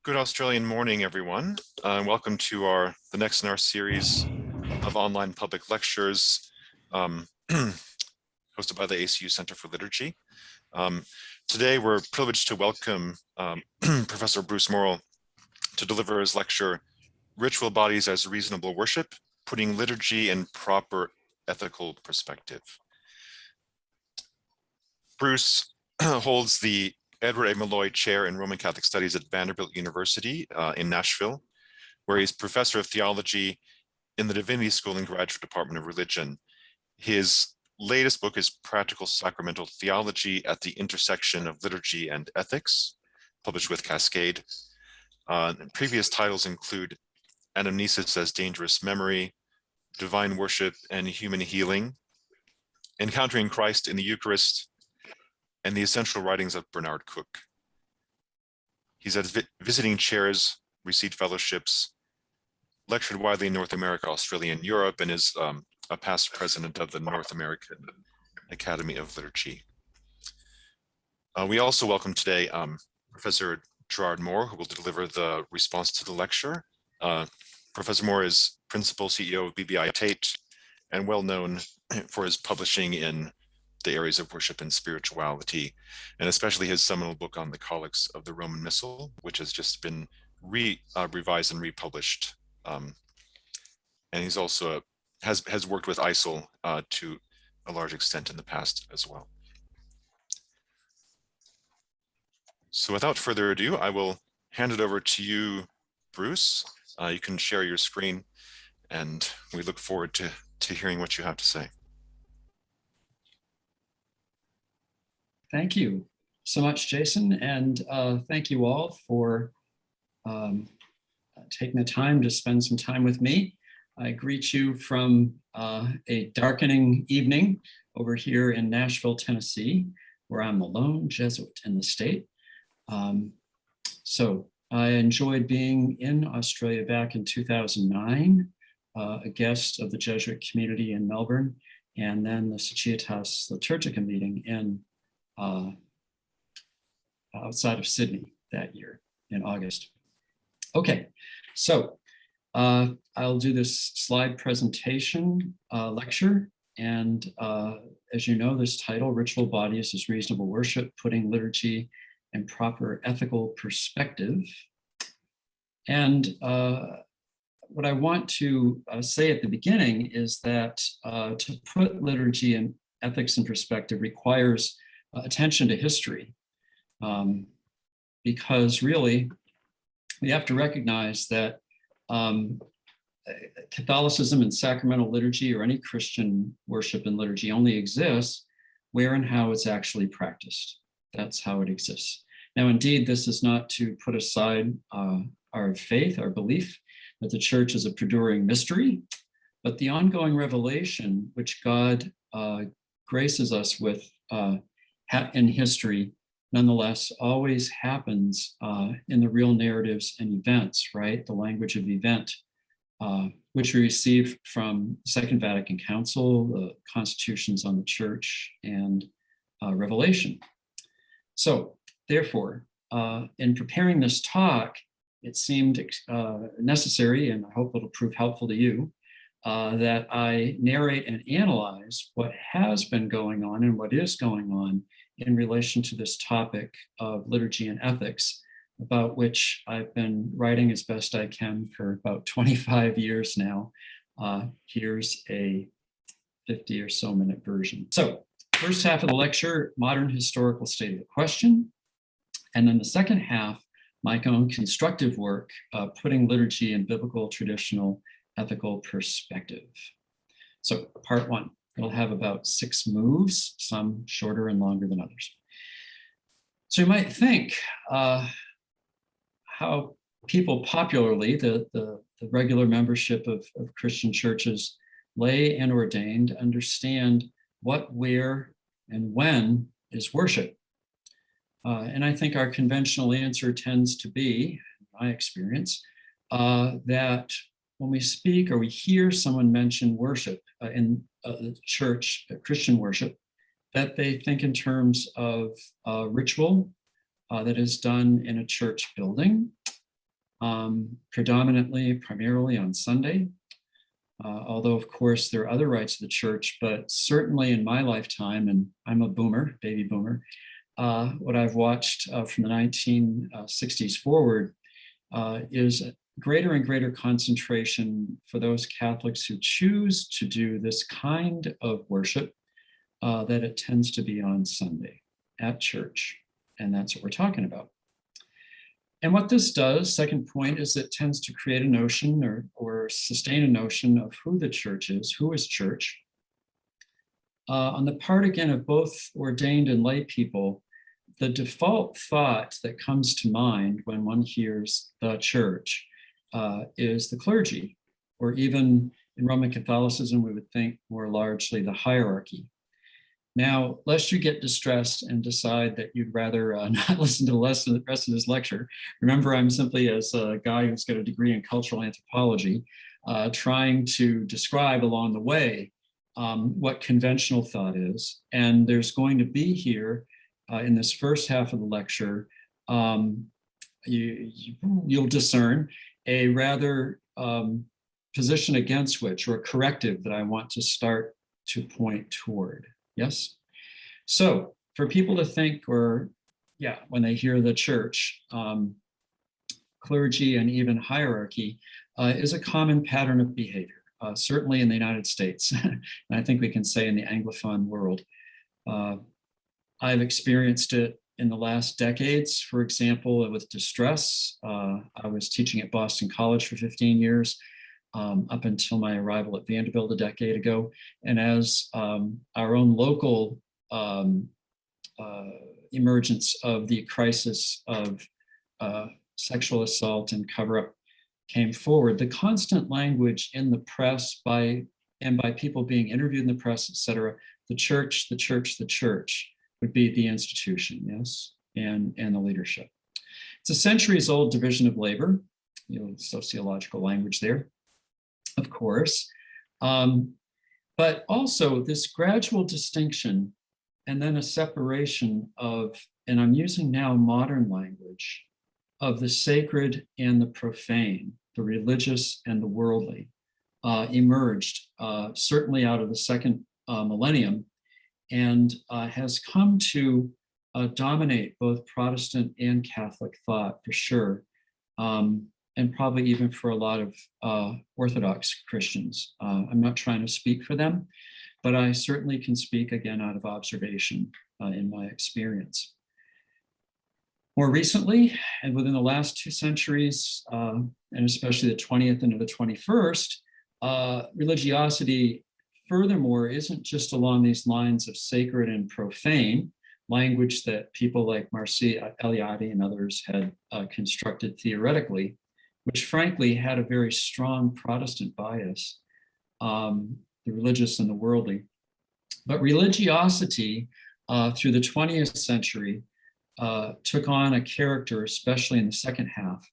Good Australian morning, everyone. Welcome to the next in our series of online public lectures hosted by the ACU Centre for Liturgy. Today, we're privileged to welcome Professor Bruce Morrill to deliver his lecture, Ritual Bodies as Reasonable Worship, Putting Liturgy in Proper Ethical Perspective. Bruce holds the Edward A. Malloy Chair in Roman Catholic Studies at Vanderbilt University in Nashville, where he's Professor of Theology in the Divinity School and Graduate Department of Religion. His latest book is Practical Sacramental Theology at the Intersection of Liturgy and Ethics, published with Cascade. Previous titles include Anamnesis as Dangerous Memory, Divine Worship and Human Healing, Encountering Christ in the Eucharist, and the Essential Writings of Bernard Cook. He's had visiting chairs, received fellowships, lectured widely in North America, Australia, and Europe, and is a past president of the North American Academy of Liturgy. We also welcome today Professor Gerard Moore, who will deliver the response to the lecture. Professor Moore is Principal CEO of BBI Tate and well known for his publishing in the areas of worship and spirituality, and especially his seminal book on the Collects of the Roman Missal, which has just been revised and republished. And he's also has worked with ISIL to a large extent in the past as well. So without further ado, I will hand it over to you, Bruce. You can share your screen, and we look forward to hearing what you have to say. Thank you so much, Jason, and thank you all for taking the time to spend some time with me. I greet you from a darkening evening over here in Nashville, Tennessee, where I'm a lone Jesuit in the state. So I enjoyed being in Australia back in 2009, a guest of the Jesuit community in Melbourne, and then the Societas Liturgica meeting in outside of Sydney that year in August. Okay, so I'll do this slide presentation lecture, and as you know, this title, Ritual Bodies as Reasonable Worship, Putting Liturgy in Proper Ethical Perspective. And what I want to say at the beginning is that to put liturgy and ethics in perspective requires attention to history, because really we have to recognize that Catholicism and sacramental liturgy, or any Christian worship and liturgy, only exists where and how it's actually practiced. That's how it exists. Now, indeed, this is not to put aside our faith, our belief that the church is a perduring mystery, but the ongoing revelation which God graces us with in history, nonetheless, always happens in the real narratives and events, right? The language of event, which we receive from the Second Vatican Council, the constitutions on the church, and Revelation. So, therefore, in preparing this talk, it seemed necessary, and I hope it'll prove helpful to you, that I narrate and analyze what has been going on and what is going on in relation to this topic of liturgy and ethics, about which I've been writing as best I can for about 25 years now. Here's a 50 or so minute version. So, first half of the lecture, modern historical state of the question. And then the second half, my own constructive work, putting liturgy in biblical, traditional, ethical perspective. So part one, it'll have about 6 moves, some shorter and longer than others. So you might think how people popularly, the regular membership of Christian churches, lay and ordained, understand what, where, and when is worship. And I think our conventional answer tends to be, in my experience, that when we speak or we hear someone mention worship in the church, Christian worship, that they think in terms of ritual that is done in a church building, primarily on Sunday. Although, of course, there are other rites of the church, but certainly in my lifetime, and I'm a boomer, baby boomer, what I've watched from the 1960s forward is a greater and greater concentration for those Catholics who choose to do this kind of worship, that it tends to be on Sunday at church. And that's what we're talking about. And what this does, second point, is it tends to create a notion or sustain a notion of who the church is, who is church. On the part, again, of both ordained and lay people, the default thought that comes to mind when one hears the church is the clergy, or even in Roman Catholicism, we would think more largely the hierarchy. Now, lest you get distressed and decide that you'd rather not listen to the rest of this lecture, remember I'm simply, as a guy who's got a degree in cultural anthropology, trying to describe along the way what conventional thought is. And there's going to be here in this first half of the lecture, you'll discern a rather position against which, or a corrective that I want to start to point toward. Yes. So for people to think, when they hear the church, clergy and even hierarchy is a common pattern of behavior, certainly in the United States. And I think we can say in the Anglophone world. I've experienced it in the last decades, for example, with distress. I was teaching at Boston College for 15 years. Up until my arrival at Vanderbilt a decade ago. And as our own local emergence of the crisis of sexual assault and cover-up came forward, the constant language in the press by people being interviewed in the press, et cetera, the church would be the institution, yes, and the leadership. It's a centuries-old division of labor, sociological language there, of course, but also this gradual distinction and then a separation of, and I'm using now modern language, of the sacred and the profane, the religious and the worldly, emerged certainly out of the second millennium, and has come to dominate both Protestant and Catholic thought for sure. And probably even for a lot of Orthodox Christians. I'm not trying to speak for them, but I certainly can speak again out of observation in my experience. More recently, and within the last 2 centuries, and especially the 20th into the 21st, religiosity, furthermore, isn't just along these lines of sacred and profane, language that people like Marci Eliade and others had constructed theoretically, which frankly had a very strong Protestant bias, the religious and the worldly. But religiosity through the 20th century took on a character, especially in the second half,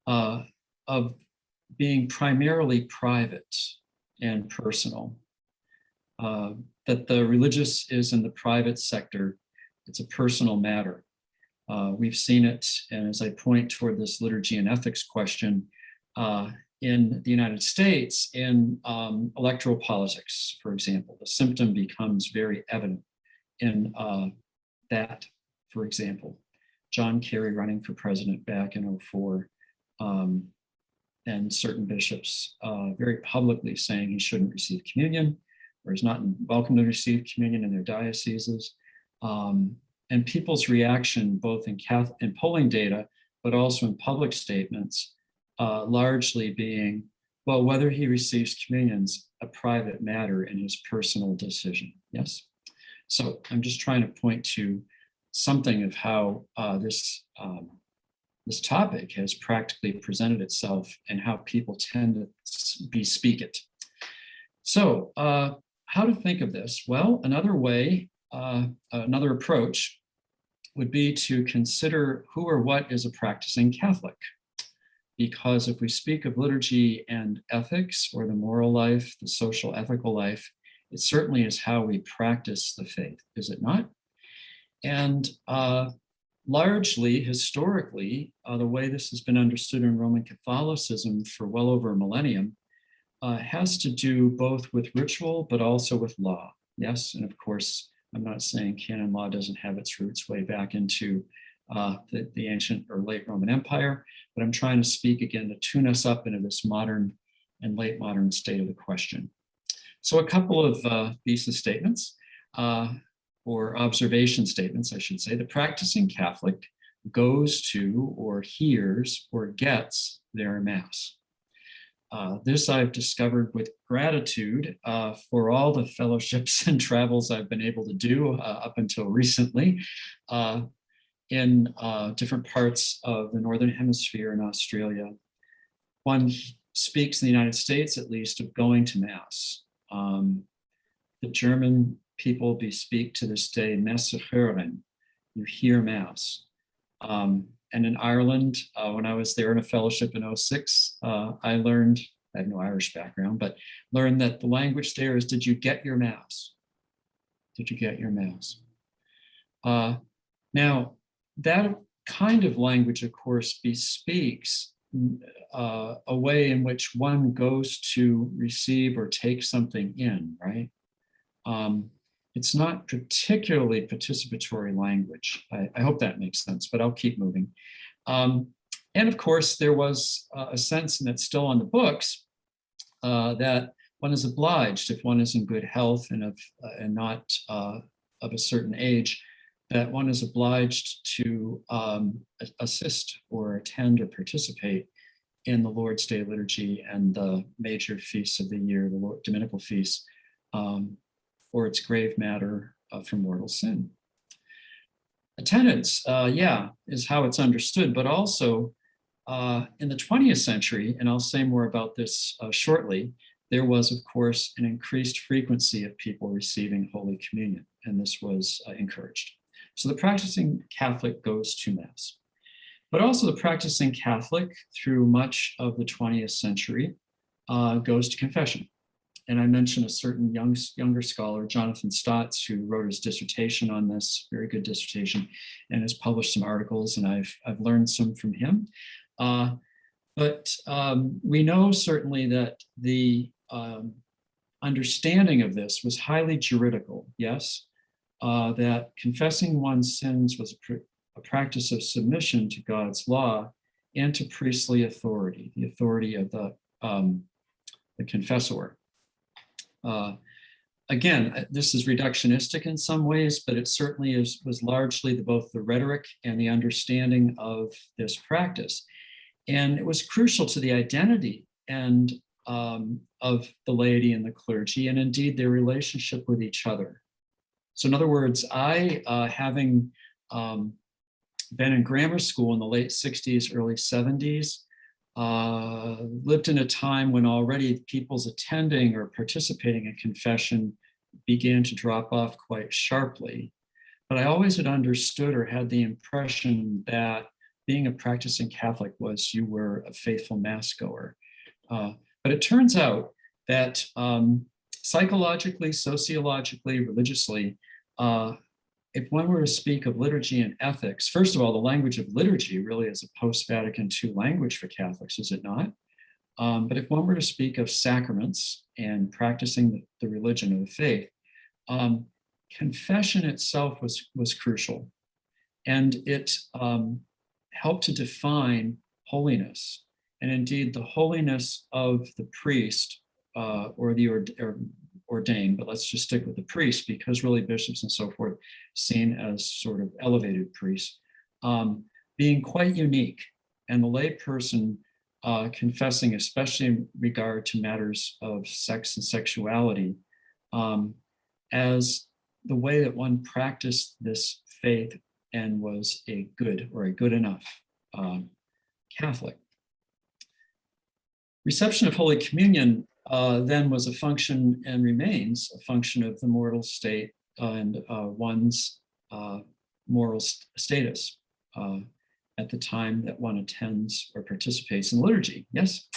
of being primarily private and personal. That the religious is in the private sector, it's a personal matter. We've seen it, and as I point toward this liturgy and ethics question, in the United States, in electoral politics, for example, the symptom becomes very evident in that, for example, John Kerry running for president back in 2004, and certain bishops very publicly saying he shouldn't receive communion, or is not welcome to receive communion in their dioceses. And people's reaction, both in polling data, but also in public statements, largely being, well, whether he receives communion's a private matter in his personal decision. Yes. So I'm just trying to point to something of how this topic has practically presented itself and how people tend to bespeak it. So how to think of this? Well, another way, another approach would be to consider who or what is a practicing Catholic. Because if we speak of liturgy and ethics, or the moral life, the social ethical life, it certainly is how we practice the faith, is it not? And largely, historically, the way this has been understood in Roman Catholicism for well over a millennium has to do both with ritual, but also with law. Yes, and of course, I'm not saying canon law doesn't have its roots way back into the ancient or late Roman Empire, but I'm trying to speak again to tune us up into this modern and late modern state of the question. So a couple of thesis statements, or observation statements, I should say. The practicing Catholic goes to or hears or gets their Mass. This I've discovered with gratitude for all the fellowships and travels I've been able to do up until recently in different parts of the Northern Hemisphere and Australia. One speaks in the United States, at least, of going to Mass. The German people bespeak to this day Messe hören, you hear Mass. And in Ireland, when I was there in a fellowship in 2006, I learned, I have no Irish background, but learned that the language there is, did you get your Mass? Did you get your Mass? Now, that kind of language, of course, bespeaks a way in which one goes to receive or take something in, right? It's not particularly participatory language. I hope that makes sense, but I'll keep moving. And of course, there was a sense, and it's still on the books, that one is obliged, if one is in good health and not of a certain age, that one is obliged to assist or attend or participate in the Lord's Day liturgy and the major feasts of the year, the Dominical feasts, or its grave matter from mortal sin. Attendance, is how it's understood, but also in the 20th century, and I'll say more about this shortly, there was, of course, an increased frequency of people receiving Holy Communion, and this was encouraged. So the practicing Catholic goes to Mass, but also the practicing Catholic through much of the 20th century goes to confession. And I mentioned a certain younger scholar, Jonathan Stotts, who wrote his dissertation on this, very good dissertation, and has published some articles, and I've learned some from him. But we know certainly that the understanding of this was highly juridical, yes, that confessing one's sins was a practice of submission to God's law and to priestly authority, the authority of the confessor. Again, this is reductionistic in some ways, but it certainly was largely both the rhetoric and the understanding of this practice. And it was crucial to the identity and of the laity and the clergy, and indeed their relationship with each other. So in other words, I, having been in grammar school in the late 60s, early 70s, lived in a time when already people's attending or participating in confession began to drop off quite sharply. But I always had understood or had the impression that being a practicing Catholic was you were a faithful Mass goer. But it turns out that psychologically, sociologically, religiously, if one were to speak of liturgy and ethics, first of all, the language of liturgy really is a post-Vatican II language for Catholics, is it not? But if one were to speak of sacraments and practicing the religion of the faith, confession itself was crucial. And it helped to define holiness. And indeed, the holiness of the priest or the ordained, but let's just stick with the priest, because really bishops and so forth seen as sort of elevated priests, being quite unique, and the lay person confessing, especially in regard to matters of sex and sexuality, as the way that one practiced this faith and was a good or a good enough Catholic. Reception of Holy Communion then was a function and remains a function of the mortal state and one's moral status at the time that one attends or participates in liturgy, yes?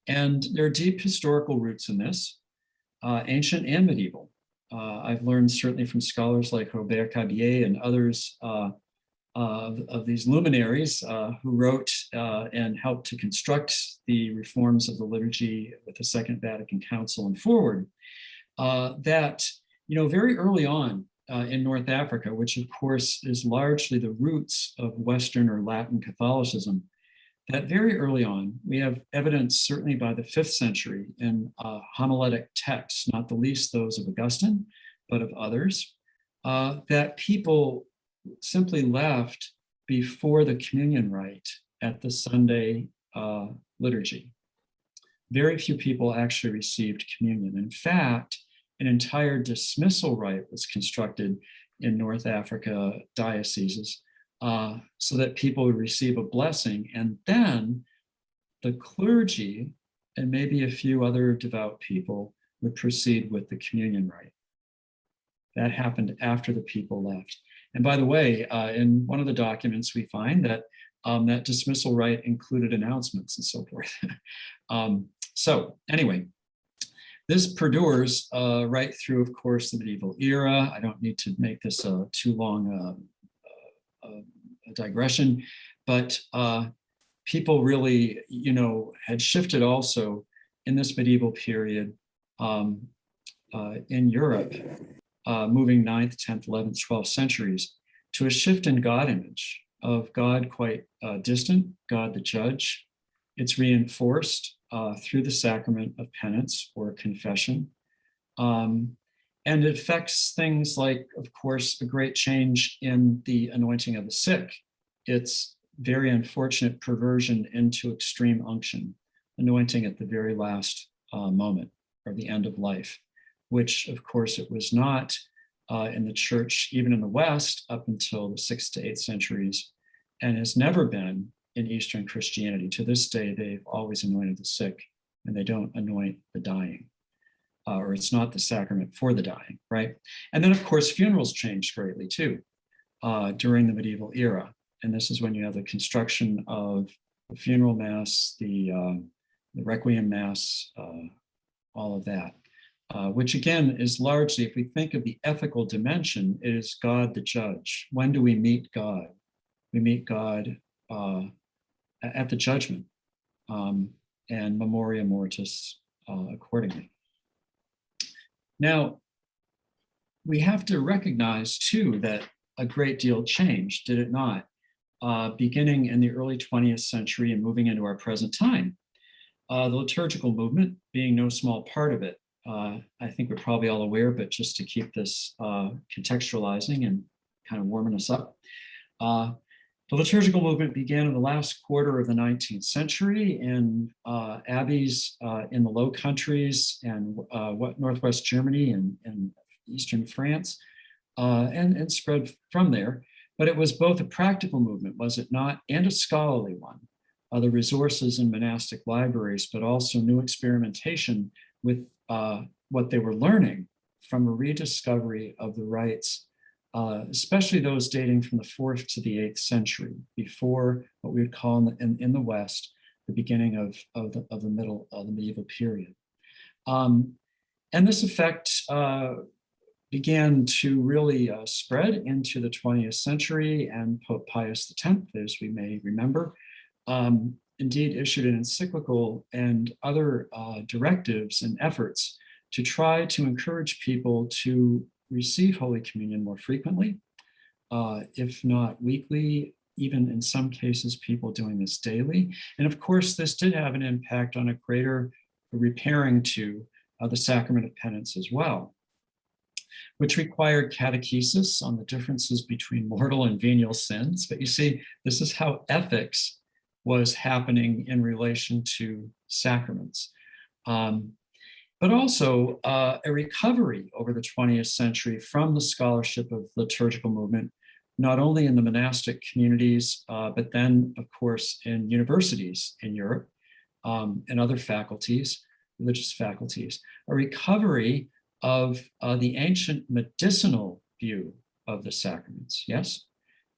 And there are deep historical roots in this, ancient and medieval. I've learned certainly from scholars like Robert Cabier and others of these luminaries who wrote and helped to construct the reforms of the liturgy with the Second Vatican Council and forward, that, very early on in North Africa, which of course is largely the roots of Western or Latin Catholicism, that very early on, we have evidence certainly by the 5th century in homiletic texts, not the least those of Augustine, but of others, that people simply left before the communion rite at the Sunday liturgy. Very few people actually received communion. In fact, an entire dismissal rite was constructed in North Africa dioceses so that people would receive a blessing, and then the clergy and maybe a few other devout people would proceed with the communion rite. That happened after the people left. And by the way, in one of the documents, we find that that dismissal rite included announcements and so forth. So anyway, this perdures right through, of course, the medieval era. I don't need to make this too long a digression, but people really, had shifted also in this medieval period in Europe, moving 9th, 10th, 11th, 12th centuries, to a shift in God image of God quite distant, God the judge. It's reinforced through the sacrament of penance or confession. And it affects things like, of course, a great change in the anointing of the sick. It's very unfortunate perversion into extreme unction, anointing at the very last moment or the end of life, which of course it was not in the church, even in the West, up until the 6th to 8th centuries, and has never been in Eastern Christianity. To this day, they've always anointed the sick, and they don't anoint the dying, or it's not the sacrament for the dying, right? And then, of course, funerals changed greatly too during the medieval era. And this is when you have the construction of the funeral mass, the requiem mass, all of that, which again is largely, if we think of the ethical dimension, it is God the judge. When do we meet God? We meet God at the judgment, and memoria mortis accordingly. Now, we have to recognize too that a great deal changed, did it not? Beginning in the early 20th century and moving into our present time. The liturgical movement being no small part of it. I think we're probably all aware, but just to keep this contextualizing and kind of warming us up. The liturgical movement began in the last quarter of the 19th century in abbeys in the Low Countries and Northwest Germany and Eastern France, and spread from there. But it was both a practical movement, was it not, and a scholarly one. The resources in monastic libraries, but also new experimentation with what they were learning from a rediscovery of the rites, especially those dating from the 4th to the 8th century, before what we would call in the West, the beginning of the medieval period. And this effect began to really spread into the 20th century, and Pope Pius X, as we may remember, indeed issued an encyclical and other directives and efforts to try to encourage people to receive Holy Communion more frequently, if not weekly, even in some cases, people doing this daily. And of course, this did have an impact on a greater repairing to the sacrament of penance as well, which required catechesis on the differences between mortal and venial sins. But you see, this is how ethics was happening in relation to sacraments. But also a recovery over the 20th century from the scholarship of liturgical movement, not only in the monastic communities, but then, of course, in universities in Europe and other faculties, religious faculties, a recovery of the ancient medicinal view of the sacraments, yes,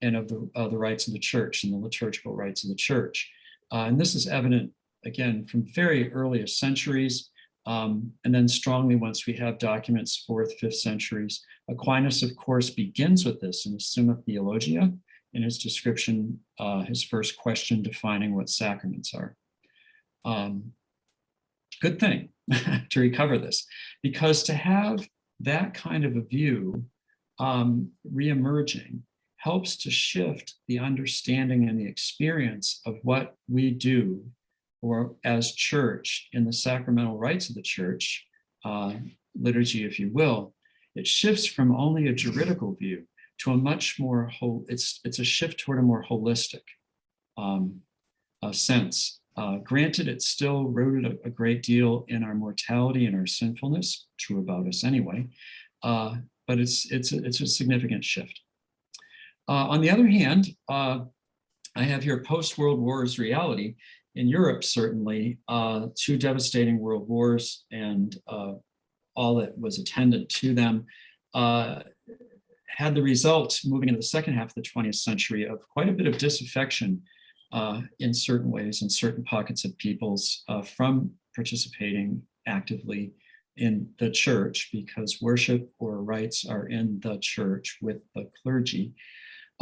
and of the rites of the church and the liturgical rites of the church. And this is evident, again, from very earliest centuries, and then strongly once we have documents, 4th, 5th centuries. Aquinas, of course, begins with this in his Summa Theologia, in his description, his first question defining what sacraments are. Good thing to recover this, because to have that kind of a view reemerging helps to shift the understanding and the experience of what we do, or as church in the sacramental rites of the church, liturgy, if you will. It shifts from only a juridical view to a much more it's a shift toward a more holistic sense. Granted, it's still rooted a great deal in our mortality and our sinfulness, true about us anyway, but it's a significant shift. On the other hand, I have here post-World Wars reality. In Europe, certainly, 2 devastating world wars and all that was attendant to them had the result, moving into the second half of the 20th century, of quite a bit of disaffection in certain ways, in certain pockets of peoples, from participating actively in the church, because worship or rites are in the church with the clergy.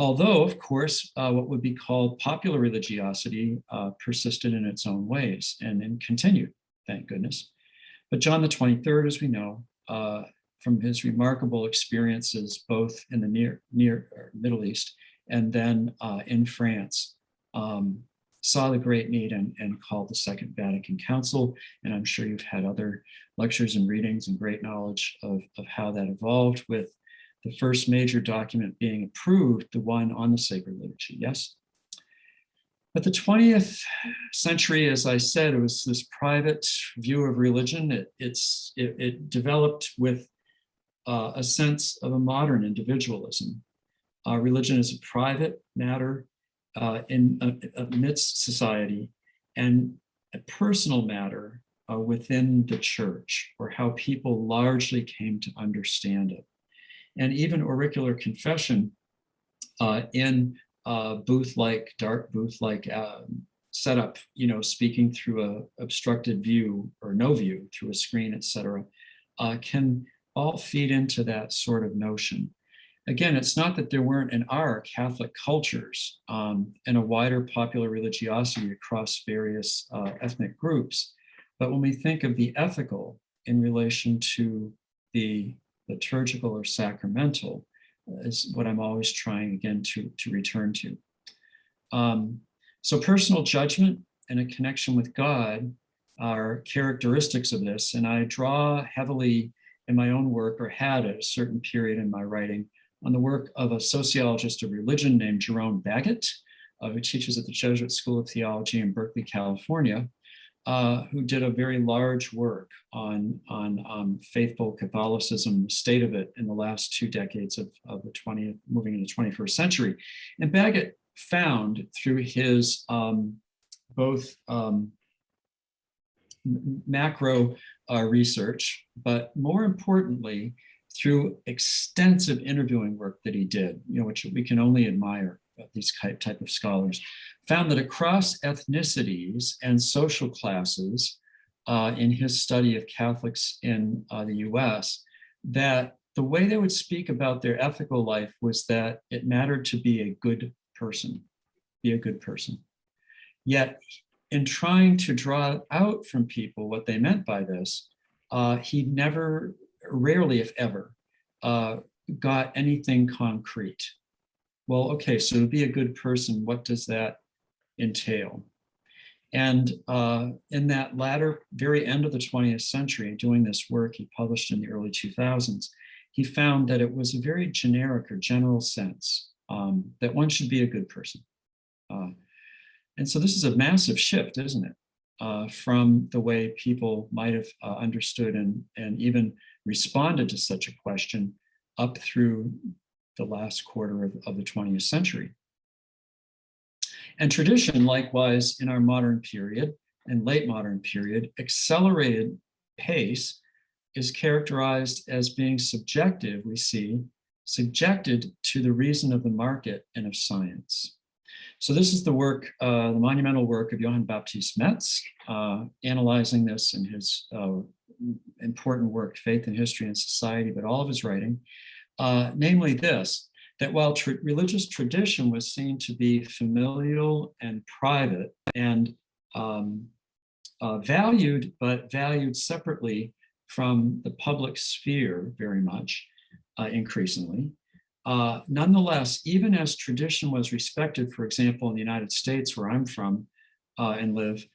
Although, of course, what would be called popular religiosity persisted in its own ways and continued, thank goodness. But John the 23rd, as we know, from his remarkable experiences both in the near Middle East and then in France, saw the great need and called the Second Vatican Council. And I'm sure you've had other lectures and readings and great knowledge of how that evolved, with the first major document being approved, the one on the sacred liturgy, yes? But the 20th century, as I said, it was this private view of religion. It developed with a sense of a modern individualism. Religion is a private matter amidst society, and a personal matter within the church, or how people largely came to understand it. And even auricular confession in booth-like, dark booth-like setup, speaking through a obstructed view or no view through a screen, etc., can all feed into that sort of notion. Again, it's not that there weren't in our Catholic cultures and a wider popular religiosity across various ethnic groups, but when we think of the ethical in relation to the liturgical or sacramental, is what I'm always trying again to return to. So personal judgment and a connection with God are characteristics of this, and I draw heavily in my own work, or had at a certain period in my writing, on the work of a sociologist of religion named Gerard Baggett, who teaches at the Jesuit School of Theology in Berkeley, California, who did a very large work on faithful Catholicism, the state of it in the last 2 decades of the 20th, moving into the 21st century. And Baggett found through his both macro research, but more importantly, through extensive interviewing work that he did, which we can only admire, these type of scholars, found that across ethnicities and social classes in his study of Catholics in the US, that the way they would speak about their ethical life was that it mattered to be a good person, Yet in trying to draw out from people what they meant by this, he never, rarely if ever, got anything concrete. Well, okay, so to be a good person, what does that entail? And in that latter, very end of the 20th century, doing this work he published in the early 2000s, he found that it was a very generic or general sense that one should be a good person. And so this is a massive shift, isn't it? From the way people might have understood and even responded to such a question up through the last quarter of the 20th century. And tradition, likewise, in our modern period and late modern period, accelerated pace is characterized as being subjective, we see, subjected to the reason of the market and of science. So this is the work, the monumental work of Johann Baptist Metz, analyzing this in his important work, Faith in History and Society, but all of his writing, namely this, that while religious tradition was seen to be familial and private and valued, but valued separately from the public sphere very much, increasingly. Nonetheless, even as tradition was respected, for example, in the United States, where I'm from and live,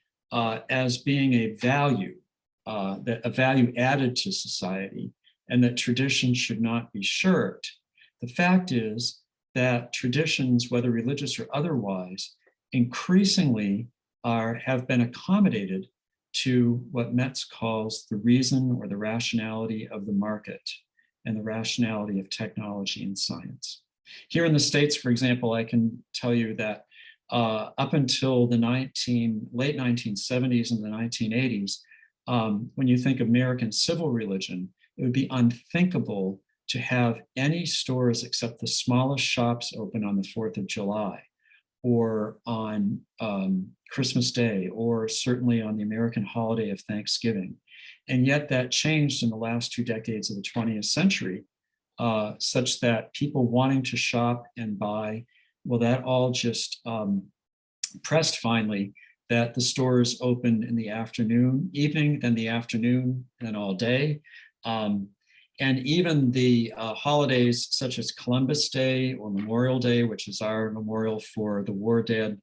as being a value, that a value added to society, and that tradition should not be shirked. The fact is that traditions, whether religious or otherwise, increasingly have been accommodated to what Metz calls the reason or the rationality of the market and the rationality of technology and science. Here in the States, for example, I can tell you that up until the late 1970s and the 1980s, when you think of American civil religion, it would be unthinkable to have any stores except the smallest shops open on the 4th of July or on Christmas Day, or certainly on the American holiday of Thanksgiving. And yet that changed in the last 2 decades of the 20th century, such that people wanting to shop and buy, well, that all just pressed finally that the stores opened in the afternoon, evening, then the afternoon, and all day. And even the holidays such as Columbus Day or Memorial Day, which is our memorial for the war dead,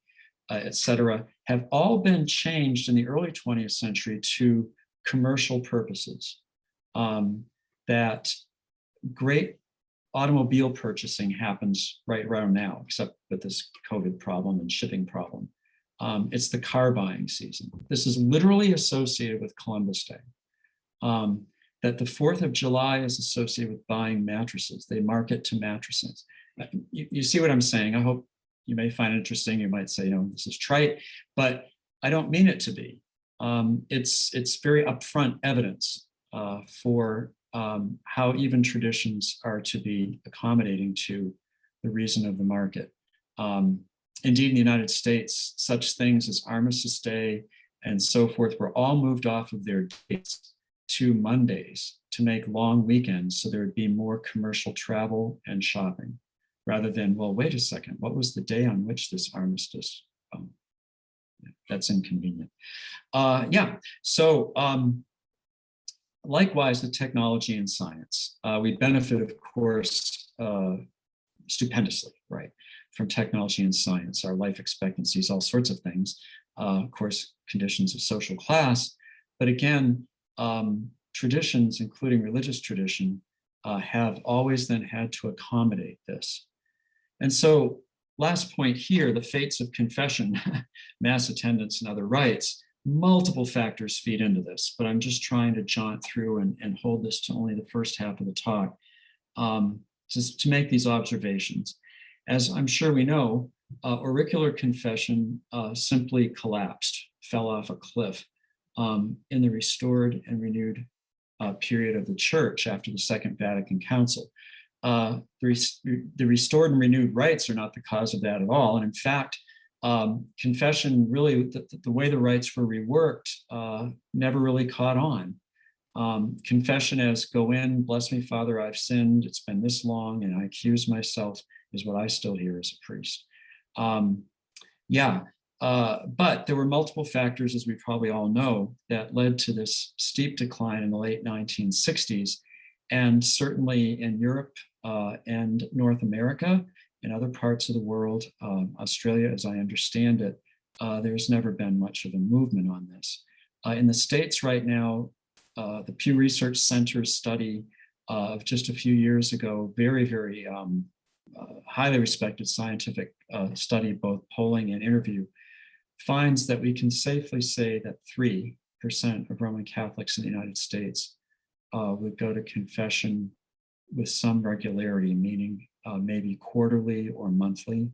et cetera, have all been changed in the early 20th century to commercial purposes. That great automobile purchasing happens right around now, except with this COVID problem and shipping problem. It's the car buying season. This is literally associated with Columbus Day. That the 4th of July is associated with buying mattresses. They market to mattresses. You see what I'm saying? I hope you may find it interesting. You might say, this is trite, but I don't mean it to be. It's very upfront evidence for how even traditions are to be accommodating to the reason of the market. Indeed, in the United States, such things as Armistice Day and so forth were all moved off of their dates to Mondays to make long weekends, so there would be more commercial travel and shopping, rather than, well, wait a second, what was the day on which this armistice? That's inconvenient. So likewise, the technology and science. We benefit, of course, stupendously, right, from technology and science, our life expectancies, all sorts of things, of course, conditions of social class, but again, traditions, including religious tradition, have always then had to accommodate this. And so, last point here, the fates of confession, mass attendance, and other rites, multiple factors feed into this, but I'm just trying to jaunt through and hold this to only the first half of the talk, just to make these observations. As I'm sure we know, auricular confession simply collapsed, fell off a cliff in the restored and renewed period of the church after the Second Vatican Council. The restored and renewed rites are not the cause of that at all. And in fact, confession really, the way the rites were reworked, never really caught on. Confession as go in, bless me, Father, I've sinned, it's been this long, and I accuse myself, is what I still hear as a priest. But there were multiple factors, as we probably all know, that led to this steep decline in the late 1960s. And certainly in Europe and North America and other parts of the world, Australia, as I understand it, there's never been much of a movement on this. In the States right now, the Pew Research Center study of just a few years ago, very, very highly respected scientific study, both polling and interview, finds that we can safely say that 3% of Roman Catholics in the United States would go to confession with some regularity, meaning maybe quarterly or monthly,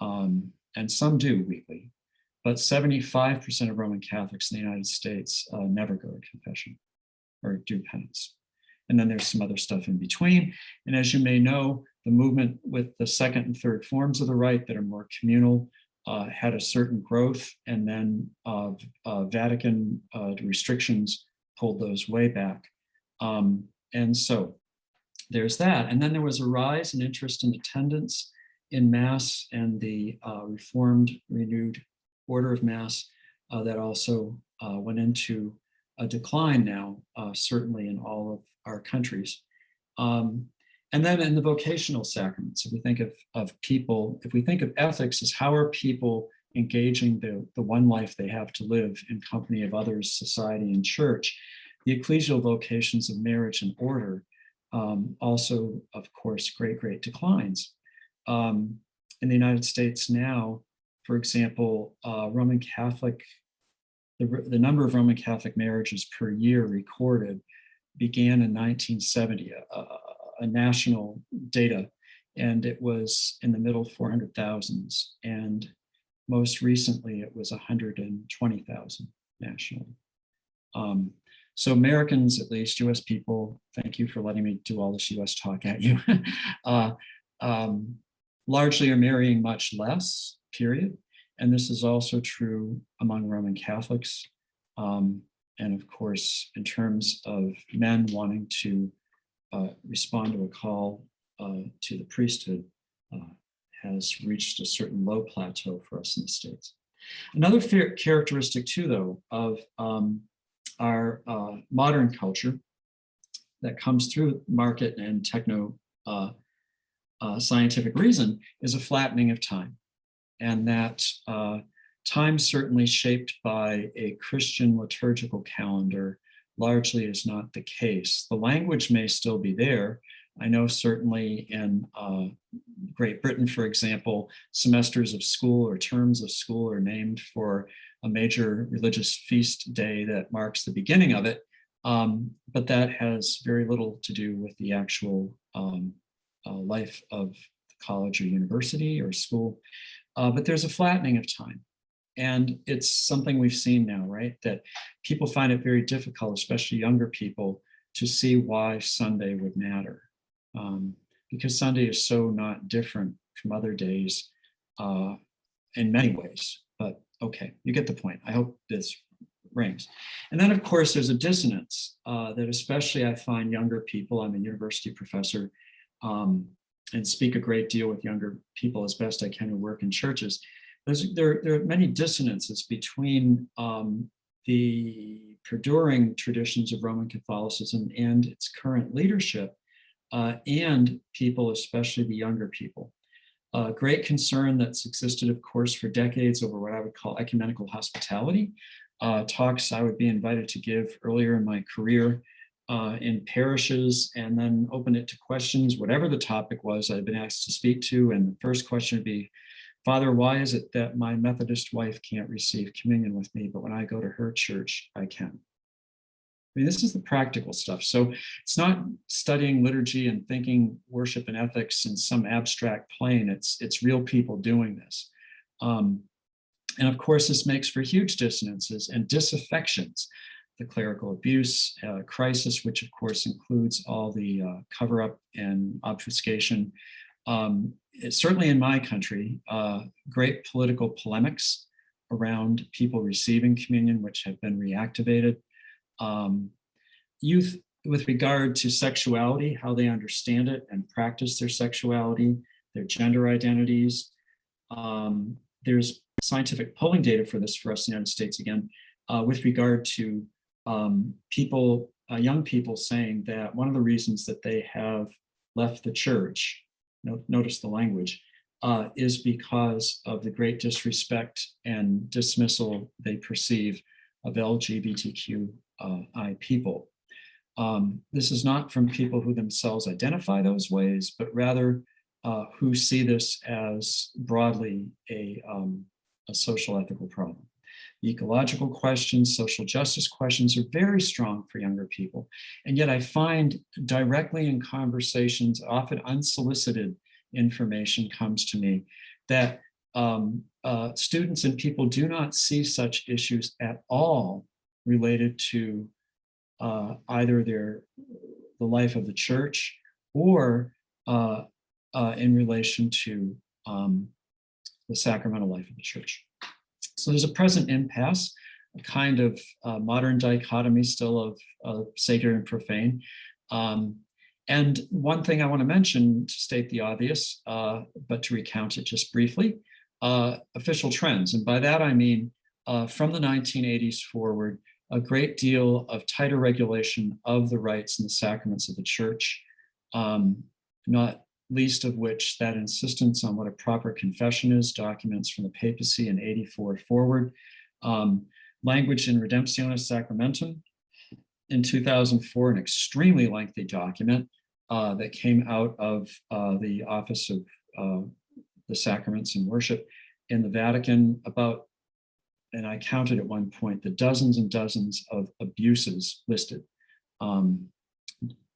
and some do weekly. But 75% of Roman Catholics in the United States never go to confession or do penance. And then there's some other stuff in between. And as you may know, the movement with the second and third forms of the rite that are more communal had a certain growth, and then Vatican restrictions pulled those way back. And so there's that. And then there was a rise in interest in attendance in Mass and the Reformed Renewed Order of Mass that also went into a decline now, certainly in all of our countries. And then in the vocational sacraments, if we think of people, if we think of ethics as how are people engaging the one life they have to live in company of others, society, and church, the ecclesial vocations of marriage and order also, of course, great declines. In the United States now, for example, Roman Catholic, the number of Roman Catholic marriages per year recorded began in 1970, a national data, and it was in the middle 400,000s. And most recently, it was 120,000 nationally. So Americans, at least US people, thank you for letting me do all this US talk at you, largely are marrying much less, period. And this is also true among Roman Catholics. And of course, in terms of men wanting to respond to a call to the priesthood has reached a certain low plateau for us in the States. Another characteristic too, though, of our modern culture that comes through market and techno scientific reason is a flattening of time. And that time certainly shaped by a Christian liturgical calendar largely is not the case. The language may still be there. I know certainly in Great Britain, for example, semesters of school or terms of school are named for a major religious feast day that marks the beginning of it. But that has very little to do with the actual life of college or university or school. But there's a flattening of time. And it's something we've seen now, right? That people find it very difficult, especially younger people, to see why Sunday would matter. Because Sunday is so not different from other days in many ways. But okay, you get the point. I hope this rings. And then, of course, there's a dissonance that especially I find younger people, I'm a university professor, and speak a great deal with younger people as best I can who work in churches. There are many dissonances between the perduring traditions of Roman Catholicism and its current leadership, and people, especially the younger people. Great concern that's existed, of course, for decades over what I would call ecumenical hospitality. Talks I would be invited to give earlier in my career in parishes, and then open it to questions, whatever the topic was I'd been asked to speak to. And the first question would be, Father, why is it that my Methodist wife can't receive communion with me, but when I go to her church, I can? I mean, this is the practical stuff. So it's not studying liturgy and thinking worship and ethics in some abstract plane. It's real people doing this. And of course, this makes for huge dissonances and disaffections. The clerical abuse crisis, which of course includes all the cover-up and obfuscation. Certainly in my country, great political polemics around people receiving communion, which have been reactivated. Youth with regard to sexuality, how they understand it and practice their sexuality, their gender identities. There's scientific polling data for this for us in the United States again, with regard to people, young people saying that one of the reasons that they have left the church, notice the language, is because of the great disrespect and dismissal they perceive of LGBTQI people. This is not from people who themselves identify those ways, but rather who see this as broadly a social ethical problem. Ecological questions, social justice questions are very strong for younger people. And yet I find directly in conversations, often unsolicited information comes to me that students and people do not see such issues at all related to either the life of the church or in relation to the sacramental life of the church. So there's a present impasse, a kind of modern dichotomy still of sacred and profane. And one thing I want to mention, to state the obvious, but to recount it just briefly, official trends. And by that, I mean, from the 1980s forward, a great deal of tighter regulation of the rites and the sacraments of the church, not least of which that insistence on what a proper confession is, documents from the papacy in 84 forward, language in Redemptionis Sacramentum in 2004, an extremely lengthy document that came out of the Office of the Sacraments and Worship in the Vatican about, and I counted at one point, the dozens and dozens of abuses listed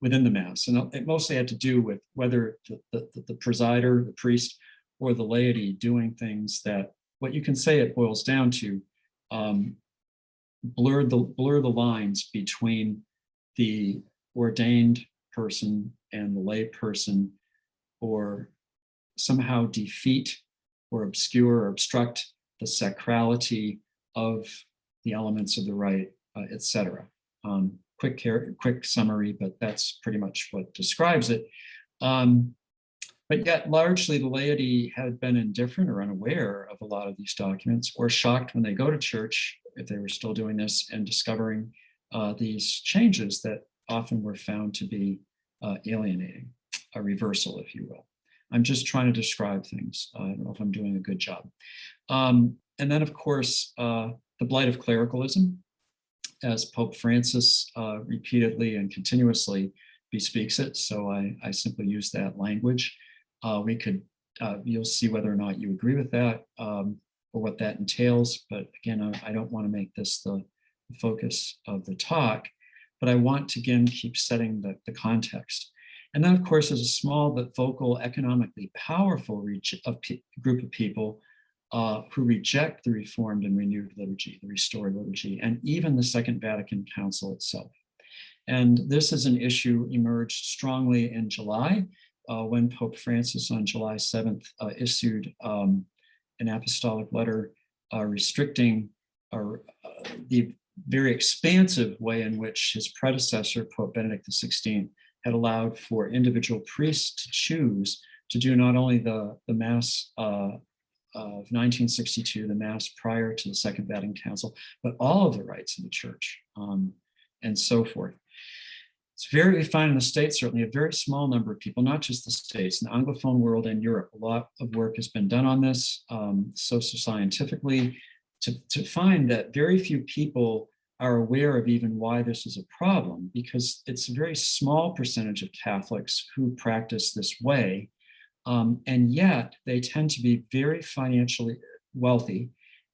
within the Mass. And it mostly had to do with whether the presider, the priest, or the laity doing things that, what you can say it boils down to, blur the lines between the ordained person and the lay person, or somehow defeat or obscure or obstruct the sacrality of the elements of the rite, etc. Quick summary, but that's pretty much what describes it. But yet largely the laity had been indifferent or unaware of a lot of these documents, or shocked when they go to church, if they were still doing this, and discovering these changes that often were found to be alienating, a reversal, if you will. I'm just trying to describe things. I don't know if I'm doing a good job. And then, of course, the blight of clericalism, as Pope Francis repeatedly and continuously bespeaks it. So I simply use that language. We could, you'll see whether or not you agree with that or what that entails. But again, I don't want to make this the focus of the talk, but I want to again keep setting the context. And then, of course, there's a small but vocal, economically powerful group of people who reject the reformed and renewed liturgy, the restored liturgy, and even the Second Vatican Council itself. And this is an issue emerged strongly in July, when Pope Francis on July 7th issued an apostolic letter restricting the very expansive way in which his predecessor, Pope Benedict XVI, had allowed for individual priests to choose to do not only the Mass of 1962, the Mass prior to the Second Vatican Council, but all of the rites of the church, and so forth. It's very refined in the States, certainly a very small number of people, not just the States, in the Anglophone world and Europe. A lot of work has been done on this, socio-scientifically, to find that very few people are aware of even why this is a problem, because it's a very small percentage of Catholics who practice this way. And yet they tend to be very financially wealthy,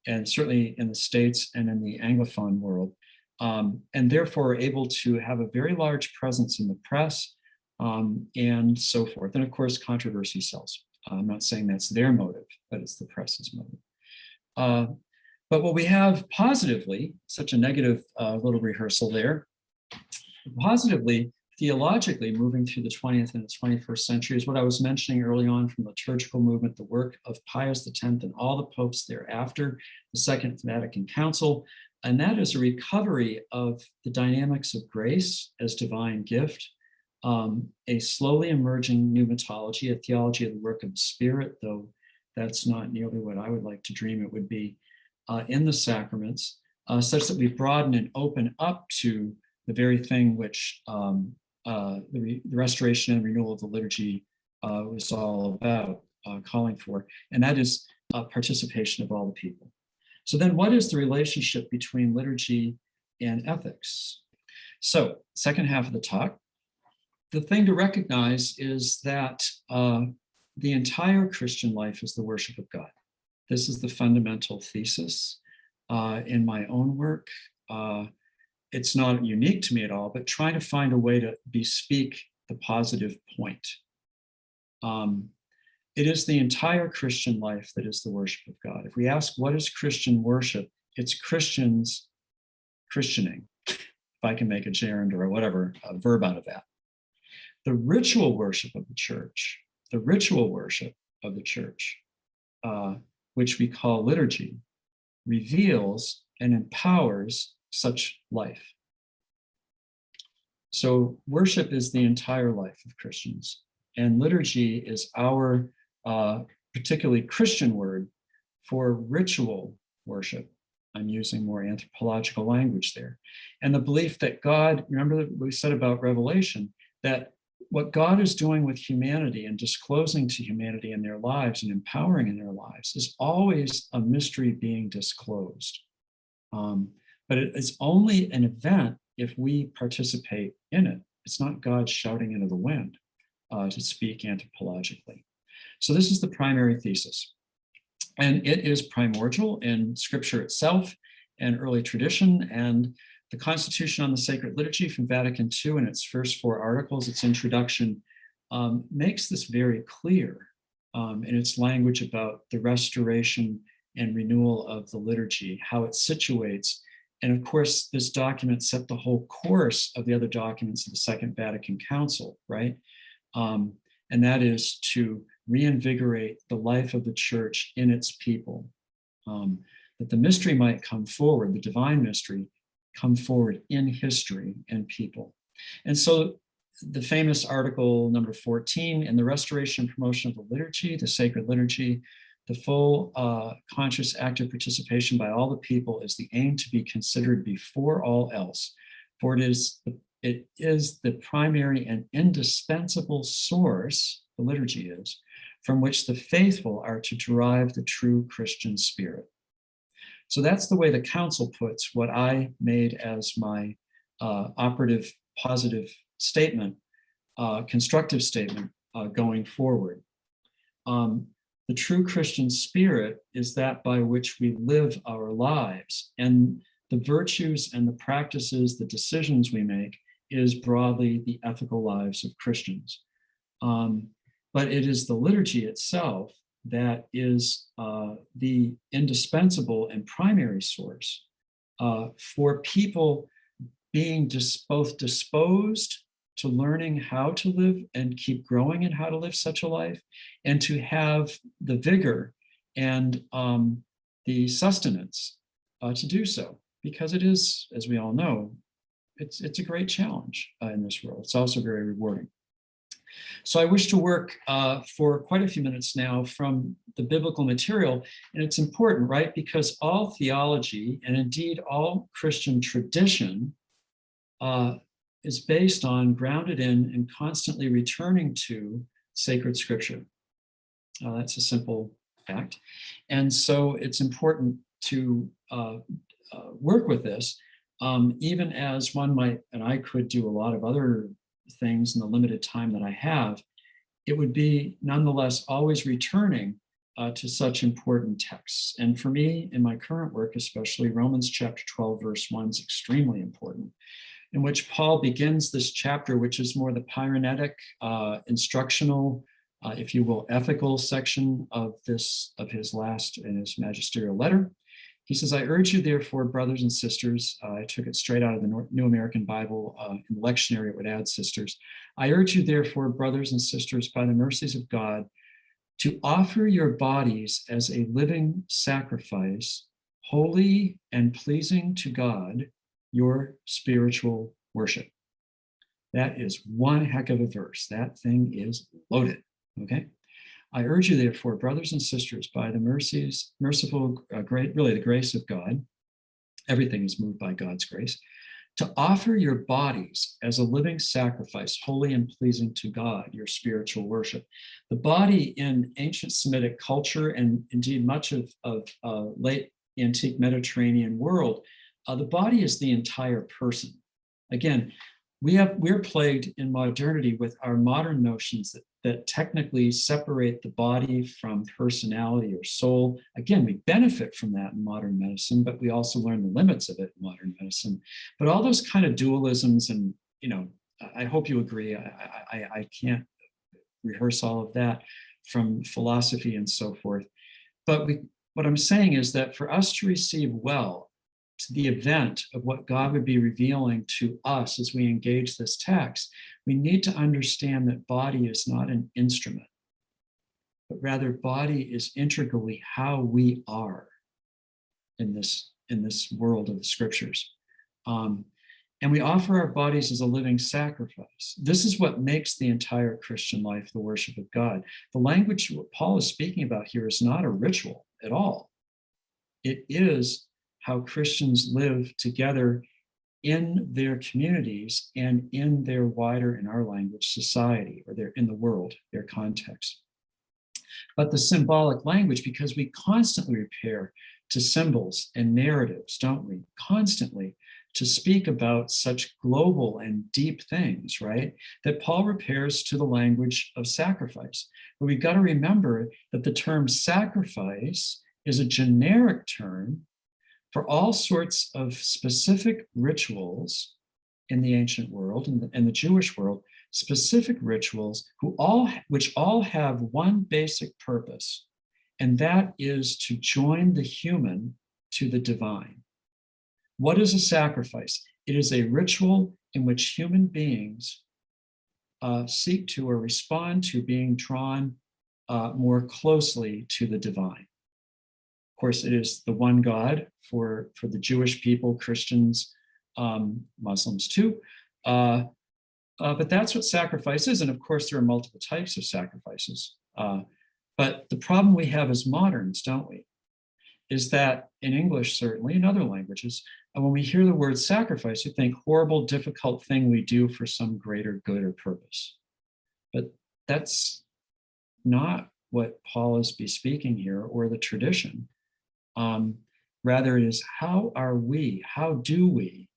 and certainly in the States and in the Anglophone world, and therefore are able to have a very large presence in the press and so forth. And of course, controversy sells. I'm not saying that's their motive, but it's the press's motive. But what we have positively, such a negative little rehearsal there, positively, theologically, moving through the 20th and the 21st century is what I was mentioning early on from the liturgical movement, the work of Pius X and all the popes thereafter, the Second Vatican Council, and that is a recovery of the dynamics of grace as divine gift, a slowly emerging pneumatology, a theology of the work of the Spirit, though that's not nearly what I would like to dream it would be, in the sacraments, such that we broaden and open up to the very thing which the restoration and renewal of the liturgy was all about, calling for, and that is participation of all the people. So then what is the relationship between liturgy and ethics? So second half of the talk, the thing to recognize is that the entire Christian life is the worship of God. This is the fundamental thesis in my own work. It's not unique to me at all, but trying to find a way to bespeak the positive point. It is the entire Christian life that is the worship of God. If we ask what is Christian worship, it's Christians christianing, if I can make a gerund or whatever a verb out of that. The ritual worship of the church, which we call liturgy, reveals and empowers such life. So worship is the entire life of Christians, and liturgy is our particularly Christian word for ritual worship. I'm using more anthropological language there. And the belief that God, remember what we said about Revelation, that what God is doing with humanity and disclosing to humanity in their lives and empowering in their lives is always a mystery being disclosed. But it is only an event if we participate in it. It's not God shouting into the wind, to speak anthropologically. So this is the primary thesis. And it is primordial in scripture itself and early tradition, and the Constitution on the Sacred Liturgy from Vatican II in its first 4 articles, its introduction, makes this very clear in its language about the restoration and renewal of the liturgy, how it situates. And of course, this document set the whole course of the other documents of the Second Vatican Council, right? And that is to reinvigorate the life of the church in its people, that the mystery might come forward, the divine mystery, come forward in history and people. And so the famous article number 14, in the restoration and promotion of the liturgy, the sacred liturgy, the full conscious active participation by all the people is the aim to be considered before all else, for it is the primary and indispensable source, the liturgy is, from which the faithful are to derive the true Christian spirit. So that's the way the council puts what I made as my operative positive statement, constructive statement going forward. The true Christian spirit is that by which we live our lives, and the virtues and the practices, the decisions we make is broadly the ethical lives of Christians. But it is the liturgy itself that is the indispensable and primary source for people being both disposed to learning how to live and keep growing in how to live such a life, and to have the vigor and the sustenance to do so, because it is, as we all know, it's a great challenge in this world. It's also very rewarding. So I wish to work for quite a few minutes now from the biblical material, and it's important, right? Because all theology, and indeed all Christian tradition, is based on, grounded in, and constantly returning to sacred scripture. That's a simple fact. And so it's important to work with this, even as one might, and I could do a lot of other things in the limited time that I have, it would be nonetheless always returning to such important texts. And for me, in my current work, especially Romans chapter 12, verse 1 is extremely important, in which Paul begins this chapter, which is more the Pyrenetic, instructional, if you will, ethical section of his last in his magisterial letter. He says, I urge you, therefore, brothers and sisters, I took it straight out of the New American Bible. In the lectionary, it would add sisters. I urge you, therefore, brothers and sisters, by the mercies of God, to offer your bodies as a living sacrifice, holy and pleasing to God, your spiritual worship. That is one heck of a verse. That thing is loaded, okay? I urge you, therefore, brothers and sisters, by the merciful, really the grace of God, everything is moved by God's grace, to offer your bodies as a living sacrifice, holy and pleasing to God, your spiritual worship. The body in ancient Semitic culture, and indeed much of late antique Mediterranean world, the body is the entire person. Again, we're plagued in modernity with our modern notions that technically separate the body from personality or soul. Again, we benefit from that in modern medicine, but we also learn the limits of it in modern medicine. But all those kind of dualisms, and I hope you agree, I can't rehearse all of that from philosophy and so forth. But what I'm saying is that for us to receive well to the event of what God would be revealing to us as we engage this text, we need to understand that body is not an instrument, but rather body is integrally how we are in this world of the scriptures. And we offer our bodies as a living sacrifice. This is what makes the entire Christian life the worship of God. The language what Paul is speaking about here is not a ritual at all. It is how Christians live together in their communities and in their wider, in our language, society, or their in the world, their context. But the symbolic language, because we constantly repair to symbols and narratives, don't we? Constantly to speak about such global and deep things, right? That Paul repairs to the language of sacrifice. But we've got to remember that the term sacrifice is a generic term for all sorts of specific rituals in the ancient world and the Jewish world, specific rituals which all have one basic purpose, and that is to join the human to the divine. What is a sacrifice? It is a ritual in which human beings seek to or respond to being drawn more closely to the divine. Of course, it is the one God for the Jewish people, Christians, Muslims too. But that's what sacrifice is. And of course, there are multiple types of sacrifices. But the problem we have as moderns, don't we, is that in English, certainly in other languages, and when we hear the word sacrifice, we think horrible, difficult thing we do for some greater good or purpose. But that's not what Paul is bespeaking here or the tradition. Rather, it is how do we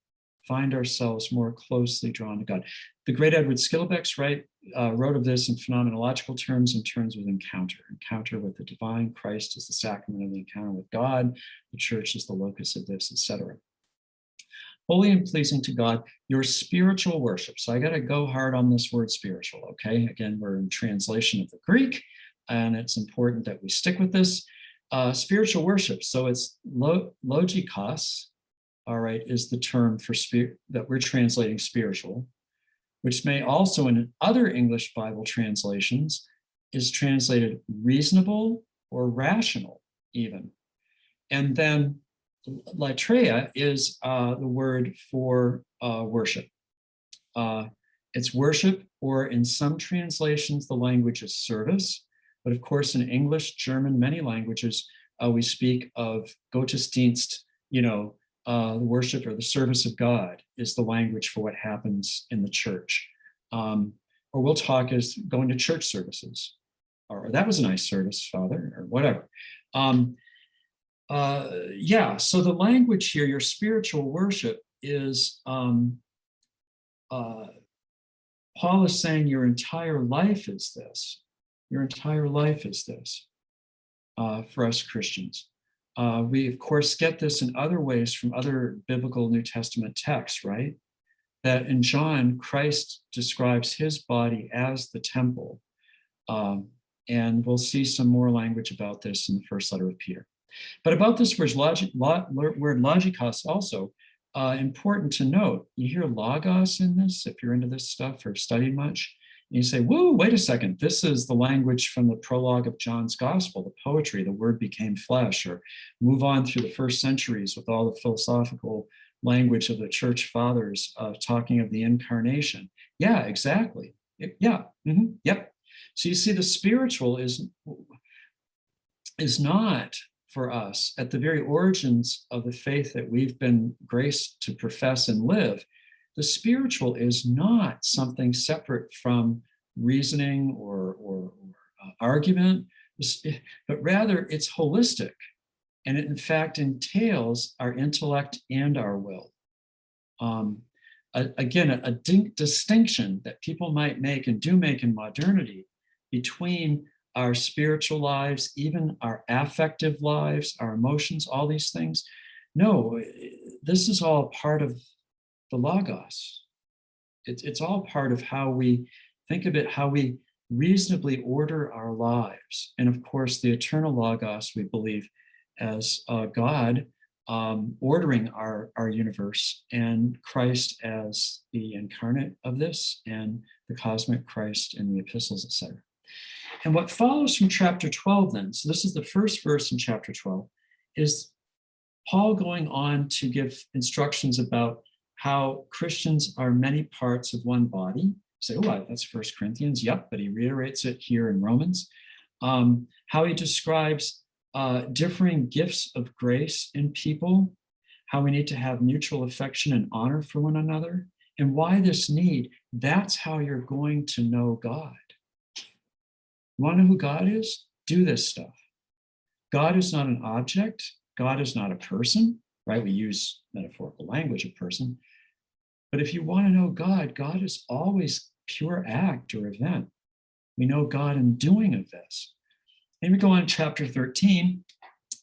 find ourselves more closely drawn to God? The great Edward Skillebecks wrote of this in phenomenological terms, in terms of encounter with the divine. Christ is the sacrament of the encounter with God. The church is the locus of this, etc. Holy and pleasing to God, your spiritual worship. So I got to go hard on this word spiritual, okay? Again, we're in translation of the Greek, and it's important that we stick with this. Spiritual worship, so it's logikos, all right, is the term for spirit that we're translating spiritual, which may also in other English Bible translations is translated reasonable or rational even. And then latreia is the word for worship. It's worship, or in some translations, the language is service. But of course, in English, German, many languages, we speak of Gottesdienst, the worship or the service of God is the language for what happens in the church. Or we'll talk as going to church services, or that was a nice service, Father, or whatever. So the language here, your spiritual worship is, Paul is saying your entire life is this. Your entire life is this for us Christians. We, of course, get this in other ways from other biblical New Testament texts, right? That in John, Christ describes his body as the temple. And we'll see some more language about this in the first letter of Peter. But about this word logikos also, important to note, you hear logos in this, if you're into this stuff or studied much. You say, whoa, wait a second, this is the language from the prologue of John's gospel, the poetry, the word became flesh, or move on through the first centuries with all the philosophical language of the church fathers talking of the incarnation. Yeah, exactly. Yep. So you see, the spiritual is not for us at the very origins of the faith that we've been graced to profess and live. The spiritual is not something separate from reasoning or argument, but rather it's holistic. And it in fact entails our intellect and our will. Again, a distinction that people might make and do make in modernity between our spiritual lives, even our affective lives, our emotions, all these things. No, this is all part of the logos. It's all part of how we think of it, how we reasonably order our lives. And of course, the eternal logos, we believe, as God ordering our universe, and Christ as the incarnate of this, and the cosmic Christ in the epistles, etc. And what follows from chapter 12 then, so this is the first verse in chapter 12, is Paul going on to give instructions about how Christians are many parts of one body. Say, oh, that's 1 Corinthians. Yep, but he reiterates it here in Romans. How he describes differing gifts of grace in people, how we need to have mutual affection and honor for one another, and why this need. That's how you're going to know God. You want to know who God is? Do this stuff. God is not an object. God is not a person, right? We use metaphorical language of person. But if you want to know God, God is always pure act or event. We know God in doing of this. And we go on to chapter 13,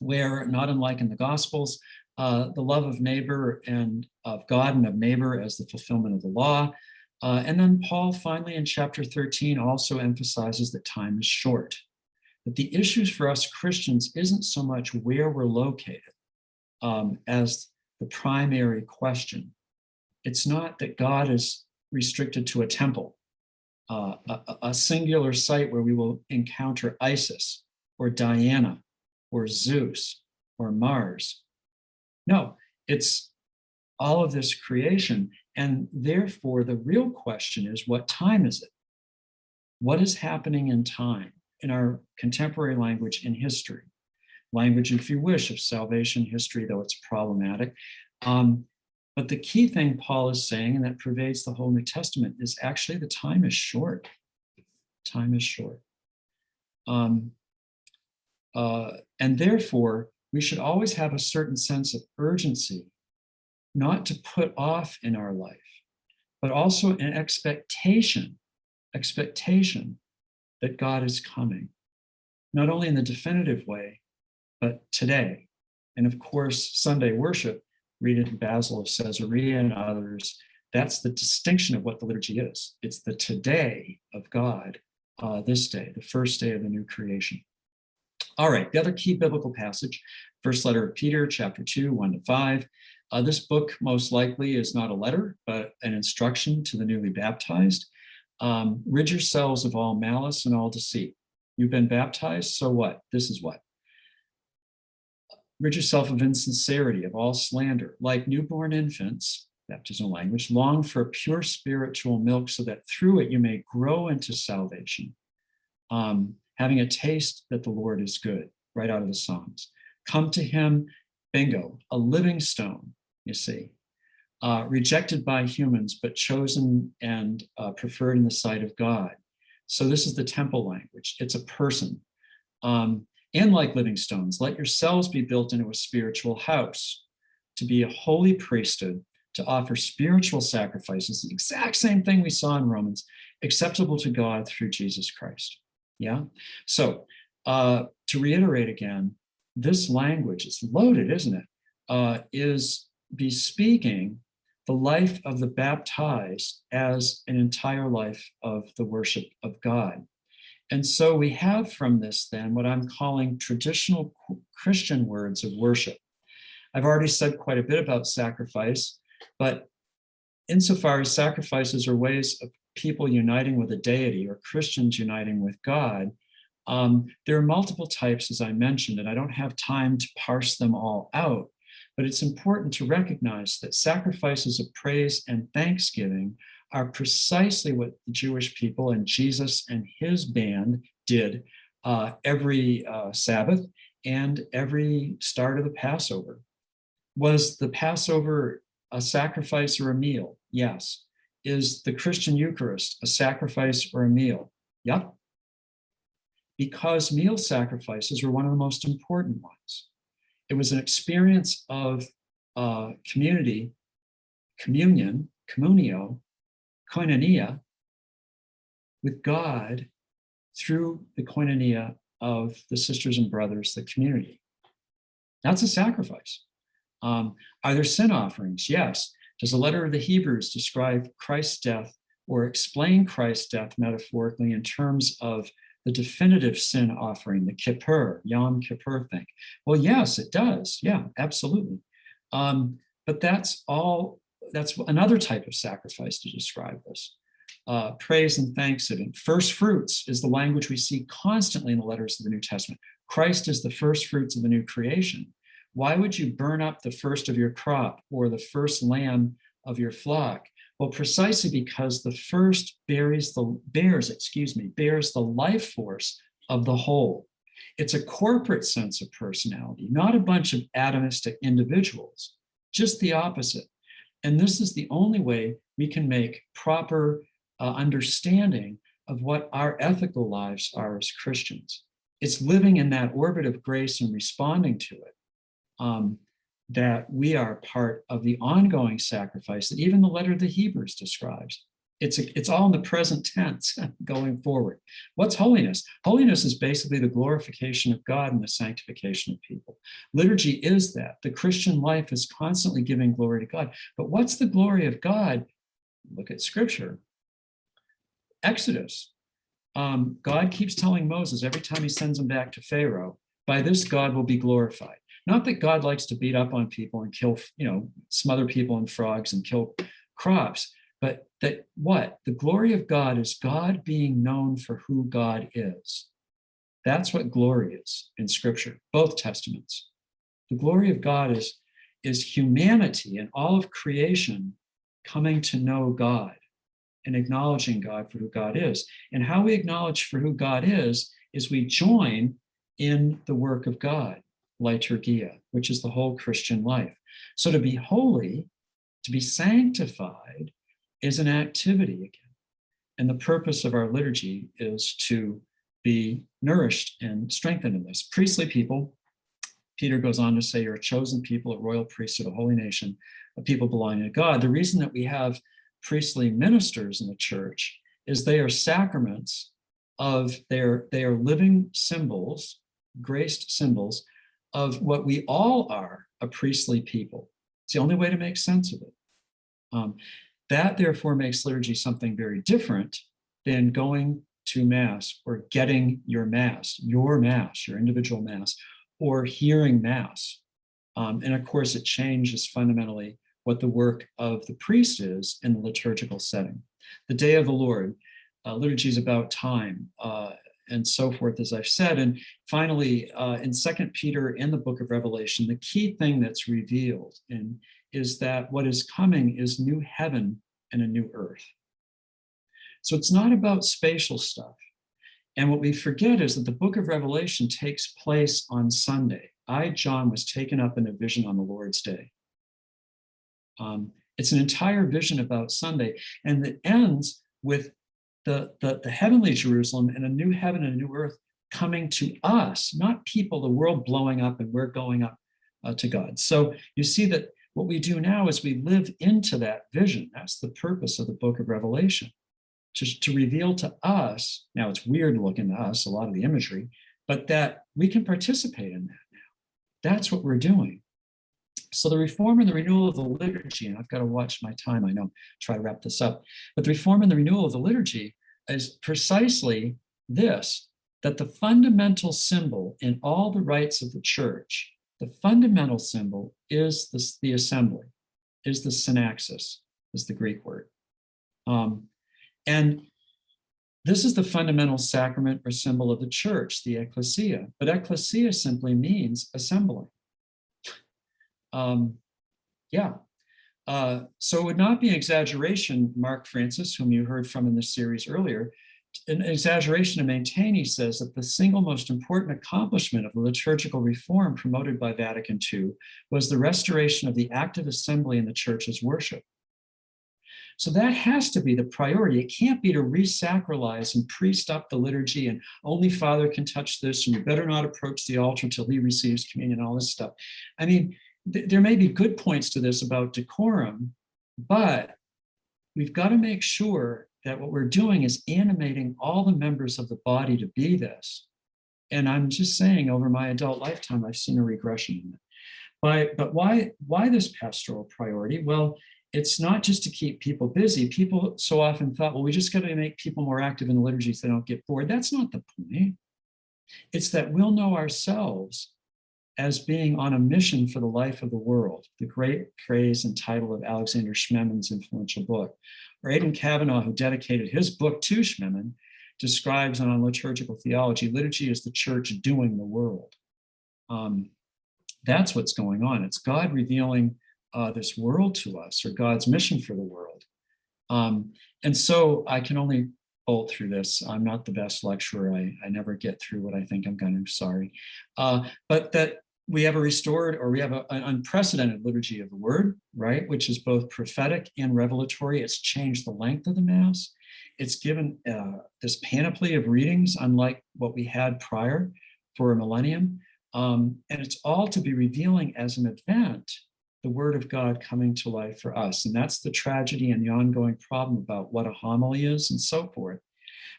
where, not unlike in the Gospels, the love of neighbor and of God and of neighbor as the fulfillment of the law. And then Paul finally in chapter 13 also emphasizes that time is short. That the issues for us Christians isn't so much where we're located as the primary question. It's not that God is restricted to a temple, a singular site where we will encounter Isis or Diana or Zeus or Mars. No, it's all of this creation. And therefore, the real question is, what time is it? What is happening in time, in our contemporary language, in history? Language, if you wish, of salvation history, though it's problematic. But the key thing Paul is saying, and that pervades the whole New Testament, is actually the time is short. Time is short. And therefore, we should always have a certain sense of urgency, not to put off in our life, but also an expectation that God is coming, not only in the definitive way, but today. And of course, Sunday worship, read it in Basil of Caesarea and others, that's the distinction of what the liturgy is. It's the today of God, this day, the first day of the new creation. All right, the other key biblical passage, first letter of Peter, chapter 2, 1-5. This book most likely is not a letter, but an instruction to the newly baptized. Rid yourselves of all malice and all deceit. You've been baptized, so what? This is what? Rid yourself of insincerity, of all slander. Like newborn infants, baptismal language, long for pure spiritual milk so that through it you may grow into salvation, having a taste that the Lord is good, right out of the Psalms. Come to him, bingo, a living stone, you see, rejected by humans, but chosen and preferred in the sight of God. So this is the temple language. It's a person. And like living stones, let yourselves be built into a spiritual house, to be a holy priesthood, to offer spiritual sacrifices, the exact same thing we saw in Romans, acceptable to God through Jesus Christ. Yeah. So to reiterate again, this language, it's loaded, isn't it? Is bespeaking the life of the baptized as an entire life of the worship of God. And so we have from this then what I'm calling traditional Christian words of worship. I've already said quite a bit about sacrifice, but insofar as sacrifices are ways of people uniting with a deity or Christians uniting with God, there are multiple types, as I mentioned, and I don't have time to parse them all out, but it's important to recognize that sacrifices of praise and thanksgiving are precisely what the Jewish people and Jesus and his band did every Sabbath and every start of the Passover. Was the Passover a sacrifice or a meal? Yes. Is the Christian Eucharist a sacrifice or a meal? Yep. Because meal sacrifices were one of the most important ones. It was an experience of community, communion, communio, koinonia with God through the koinonia of the sisters and brothers, the community. That's a sacrifice. Are there sin offerings? Yes. Does the letter of the Hebrews describe Christ's death or explain Christ's death metaphorically in terms of the definitive sin offering, the Kippur, Yom Kippur thing? Well, yes, it does. Yeah, absolutely. But that's another type of sacrifice to describe this. Praise and thanksgiving. First fruits is the language we see constantly in the letters of the New Testament. Christ is the first fruits of the new creation. Why would you burn up the first of your crop or the first lamb of your flock. Well, precisely because the first bears the life force of the whole. It's a corporate sense of personality, not a bunch of atomistic individuals, just the opposite. And this is the only way we can make proper understanding of what our ethical lives are as Christians. It's living in that orbit of grace and responding to it, that we are part of the ongoing sacrifice that even the letter of the Hebrews describes. It's all in the present tense going forward. What's holiness? Holiness is basically the glorification of God and the sanctification of people. Liturgy is that. The Christian life is constantly giving glory to God. But what's the glory of God? Look at Scripture. Exodus. God keeps telling Moses every time he sends him back to Pharaoh, by this God will be glorified. Not that God likes to beat up on people and kill, smother people and frogs and kill crops, but that what? The glory of God is God being known for who God is. That's what glory is in Scripture, both Testaments. The glory of God is humanity and all of creation coming to know God and acknowledging God for who God is. And how we acknowledge for who God is we join in the work of God, liturgia, which is the whole Christian life. So to be holy, to be sanctified, is an activity again. And the purpose of our liturgy is to be nourished and strengthened in this. Priestly people, Peter goes on to say, you're a chosen people, a royal priesthood, a holy nation, a people belonging to God. The reason that we have priestly ministers in the church is they are sacraments of they are living symbols, graced symbols of what we all are, a priestly people. It's the only way to make sense of it. That therefore makes liturgy something very different than going to Mass or getting your Mass, your individual Mass, or hearing Mass. And of course, it changes fundamentally what the work of the priest is in the liturgical setting. The Day of the Lord, liturgy is about time and so forth, as I've said. And finally, in 2 Peter in the book of Revelation, the key thing that's revealed is that what is coming is new heaven and a new earth. So it's not about spatial stuff. And what we forget is that the book of Revelation takes place on Sunday. I, John, was taken up in a vision on the Lord's Day. It's an entire vision about Sunday, and it ends with the heavenly Jerusalem and a new heaven and a new earth coming to us, not people, the world blowing up and we're going up to God. So you see that what we do now is we live into that vision. That's the purpose of the book of Revelation, to reveal to us, now it's weird looking to us, a lot of the imagery, but that we can participate in that now. That's what we're doing. So the reform and the renewal of the liturgy, and I've got to watch my time, I know, try to wrap this up, but the reform and the renewal of the liturgy is precisely this, that the fundamental symbol in all the rites of the church, the fundamental symbol is the assembly, is the synaxis, is the Greek word. And this is the fundamental sacrament or symbol of the church, the ecclesia. But ecclesia simply means assembling. So it would not be an exaggeration, Mark Francis, whom you heard from in this series earlier, an exaggeration to maintain, he says, that the single most important accomplishment of the liturgical reform promoted by Vatican II was the restoration of the active assembly in the church's worship. So that has to be the priority. It can't be to re-sacralize and priest up the liturgy and only Father can touch this and you better not approach the altar until he receives communion and all this stuff. I mean, there may be good points to this about decorum, but we've got to make sure that what we're doing is animating all the members of the body to be this. And I'm just saying, over my adult lifetime, I've seen a regression in it. But why this pastoral priority? Well, it's not just to keep people busy. People so often thought, well, we just got to make people more active in the liturgy so they don't get bored. That's not the point. It's that we'll know ourselves as being on a mission for the life of the world, the great praise and title of Alexander Schmemann's influential book. Or Aidan Kavanaugh, who dedicated his book to Schmemann, describes on liturgical theology, liturgy is the church doing the world. That's what's going on. It's God revealing this world to us, or God's mission for the world. And so I can only bolt through this. I'm not the best lecturer. I never get through what I think I'm going to, sorry. But that we have a restored, or we have an unprecedented liturgy of the word, right? Which is both prophetic and revelatory. It's changed the length of the Mass. It's given this panoply of readings, unlike what we had prior for a millennium. And it's all to be revealing as an event the word of God coming to life for us. And that's the tragedy and the ongoing problem about what a homily is and so forth.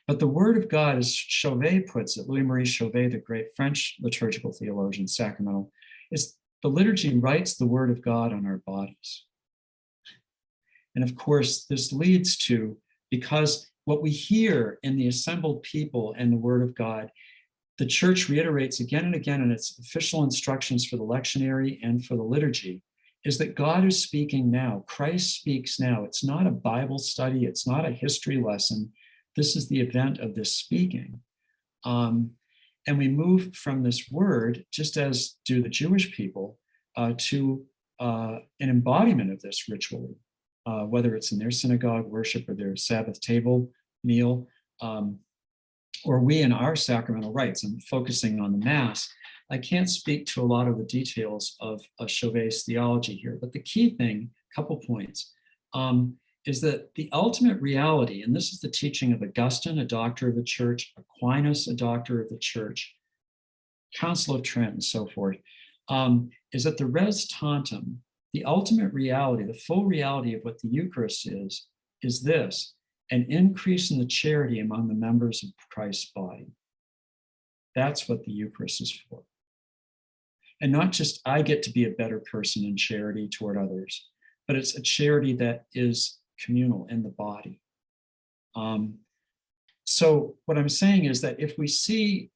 But the word of God, as Chauvet puts it, Louis-Marie Chauvet, the great French liturgical theologian, sacramental, is the liturgy writes the word of God on our bodies. And of course, this leads to, because what we hear in the assembled people and the word of God, the church reiterates again and again in its official instructions for the lectionary and for the liturgy, is that God is speaking now. Christ speaks now. It's not a Bible study. It's not a history lesson. This is the event of this speaking. And we move from this word, just as do the Jewish people, to an embodiment of this ritually, whether it's in their synagogue worship or their Sabbath table meal, or we in our sacramental rites. I'm focusing on the Mass. I can't speak to a lot of the details of Chauvet's theology here, but the key thing, a couple points, is that the ultimate reality, and this is the teaching of Augustine, a doctor of the church, Aquinas, a doctor of the church, Council of Trent, and so forth, is that the res tantum, the ultimate reality, the full reality of what the Eucharist is this: an increase in the charity among the members of Christ's body. That's what the Eucharist is for. And not just I get to be a better person in charity toward others, but it's a charity that is communal in the body. So what I'm saying is that if we see,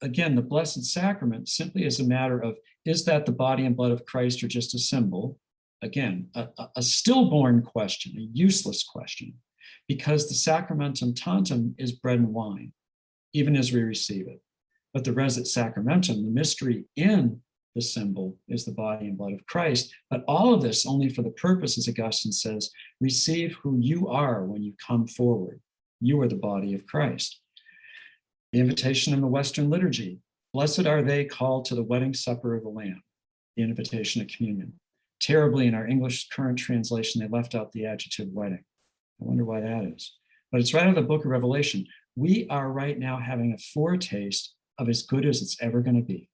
again, the Blessed Sacrament simply as a matter of, is that the body and blood of Christ or just a symbol? Again, a stillborn question, a useless question, because the sacramentum tantum is bread and wine, even as we receive it. But the res et sacramentum, the mystery in the symbol, is the body and blood of Christ. But all of this only for the purpose, as Augustine says, receive who you are when you come forward. You are the body of Christ. The invitation in the Western liturgy: blessed are they called to the wedding supper of the Lamb, the invitation of communion. Terribly, in our English current translation, they left out the adjective wedding. I wonder why that is. But it's right out of the book of Revelation. We are right now having a foretaste of as good as it's ever going to be.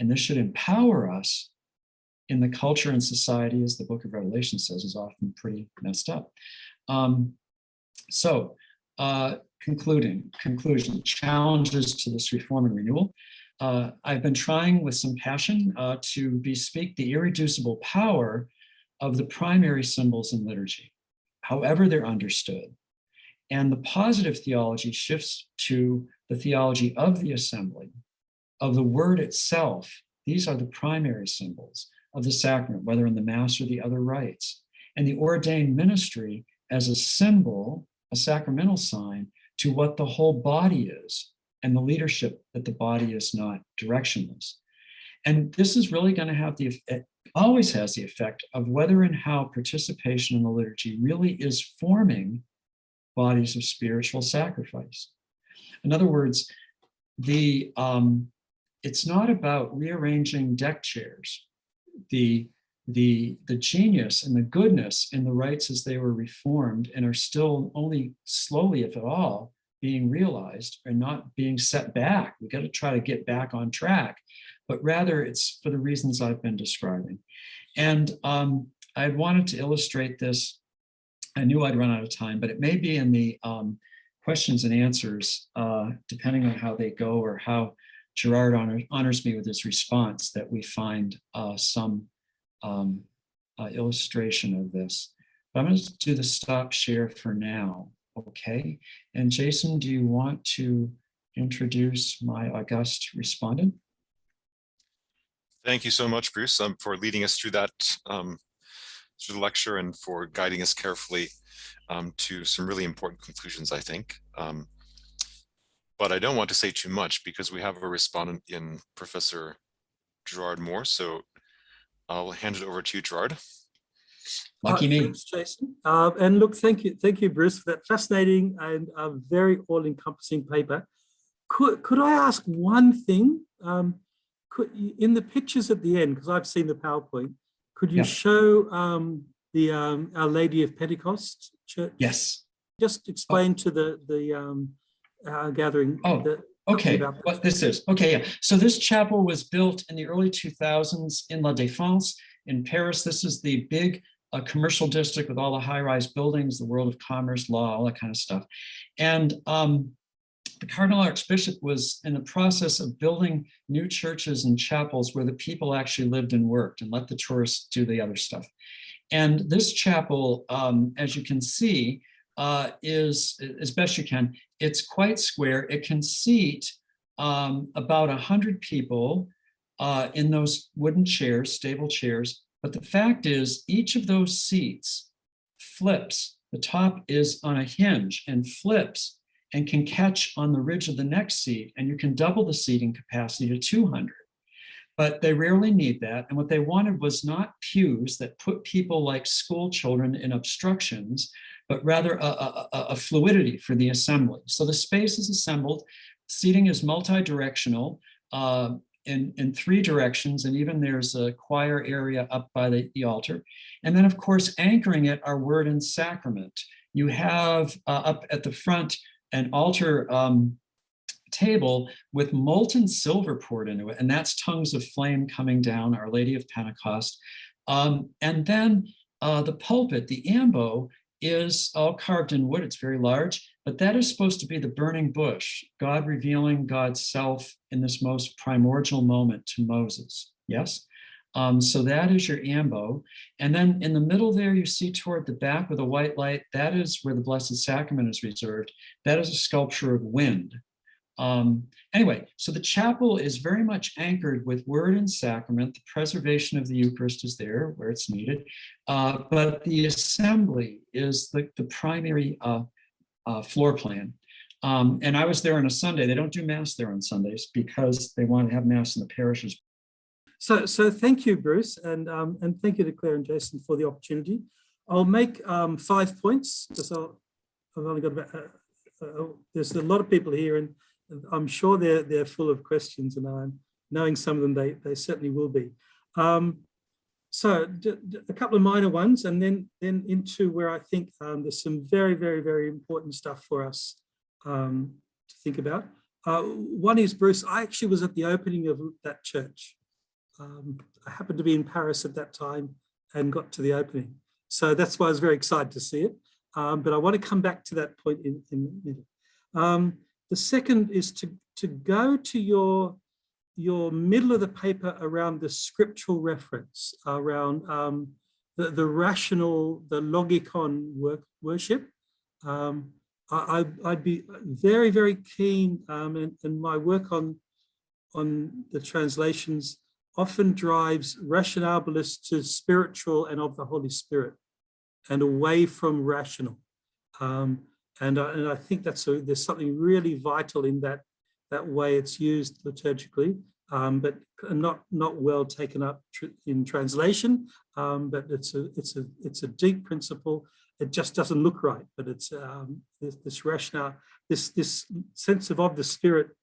And this should empower us in the culture and society, as the book of Revelation says, is often pretty messed up. Conclusion, challenges to this reform and renewal. I've been trying with some passion to bespeak the irreducible power of the primary symbols in liturgy, however they're understood. And the positive theology shifts to the theology of the assembly, of the word itself. These are the primary symbols of the sacrament, whether in the Mass or the other rites. And the ordained ministry as a symbol, a sacramental sign to what the whole body is, and the leadership that the body is not directionless. And this is really going to have it always has the effect of whether and how participation in the liturgy really is forming bodies of spiritual sacrifice. In other words, it's not about rearranging deck chairs. The genius and the goodness in the rites as they were reformed and are still only slowly, if at all, being realized and not being set back. We got to try to get back on track, but rather it's for the reasons I've been describing. And I wanted to illustrate this. I knew I'd run out of time, but it may be in the questions and answers, depending on how they go or how Gerard honors me with his response, that we find some illustration of this. But I'm going to do the stop share for now, okay? And Jason, do you want to introduce my august respondent? Thank you so much, Bruce, for leading us through that, through the lecture, and for guiding us carefully to some really important conclusions, I think. But I don't want to say too much because we have a respondent in Professor Gerard Moore. So I'll hand it over to you, Gerard. Lucky me. Thanks, Jason. And look, thank you, Bruce, for that fascinating and very all-encompassing paper. Could I ask one thing? In the pictures at the end, because I've seen the PowerPoint, could you show the Our Lady of Pentecost Church? Yes. Just explain to the gathering. Okay, what this is. Okay, yeah. So this chapel was built in the early 2000s in La Défense in Paris. This is the big commercial district with all the high-rise buildings, the world of commerce, law, all that kind of stuff. And the Cardinal Archbishop was in the process of building new churches and chapels where the people actually lived and worked and let the tourists do the other stuff. And this chapel, as you can see, is, as best you can, it's quite square. It can seat about 100 people in those wooden chairs, stable chairs. But the fact is, each of those seats flips. The top is on a hinge and flips and can catch on the ridge of the next seat, and you can double the seating capacity to 200. But they rarely need that. And what they wanted was not pews that put people like school children in obstructions, but rather a fluidity for the assembly. So the space is assembled, seating is multi-directional in 3 directions, and even there's a choir area up by the altar. And then, of course, anchoring it are word and sacrament. You have up at the front an altar table with molten silver poured into it, and that's tongues of flame coming down, Our Lady of Pentecost. And then the pulpit, the ambo, is all carved in wood. It's very large, but that is supposed to be the burning bush, God revealing God's self in this most primordial moment to Moses. Yes? So that is your ambo. And then in the middle there, you see toward the back with a white light, that is where the Blessed Sacrament is reserved. That is a sculpture of wind. Anyway, so the chapel is very much anchored with word and sacrament. The preservation of the Eucharist is there where it's needed, but the assembly is the primary floor plan. And I was there on a Sunday. They don't do Mass there on Sundays because they want to have Mass in the parishes. So thank you, Bruce, and thank you to Claire and Jason for the opportunity. I'll make 5 points because I've only got about. There's a lot of people here, and I'm sure they're full of questions, and I'm knowing some of them they certainly will be. So a couple of minor ones, and then into where I think there's some very, very, very important stuff for us to think about. One is, Bruce, I actually was at the opening of that church. I happened to be in Paris at that time and got to the opening. So that's why I was very excited to see it. But I want to come back to that point in a minute. The second is to go to your middle of the paper around the scriptural reference, around the rational, the logikon worship. I'd be very, very keen, and my work on the translations often drives rationalis to spiritual and of the Holy Spirit, and away from rational. And I think there's something really vital in that way it's used liturgically, but not well taken up in translation. But it's a deep principle. It just doesn't look right, but it's this rationale, this sense of the Spirit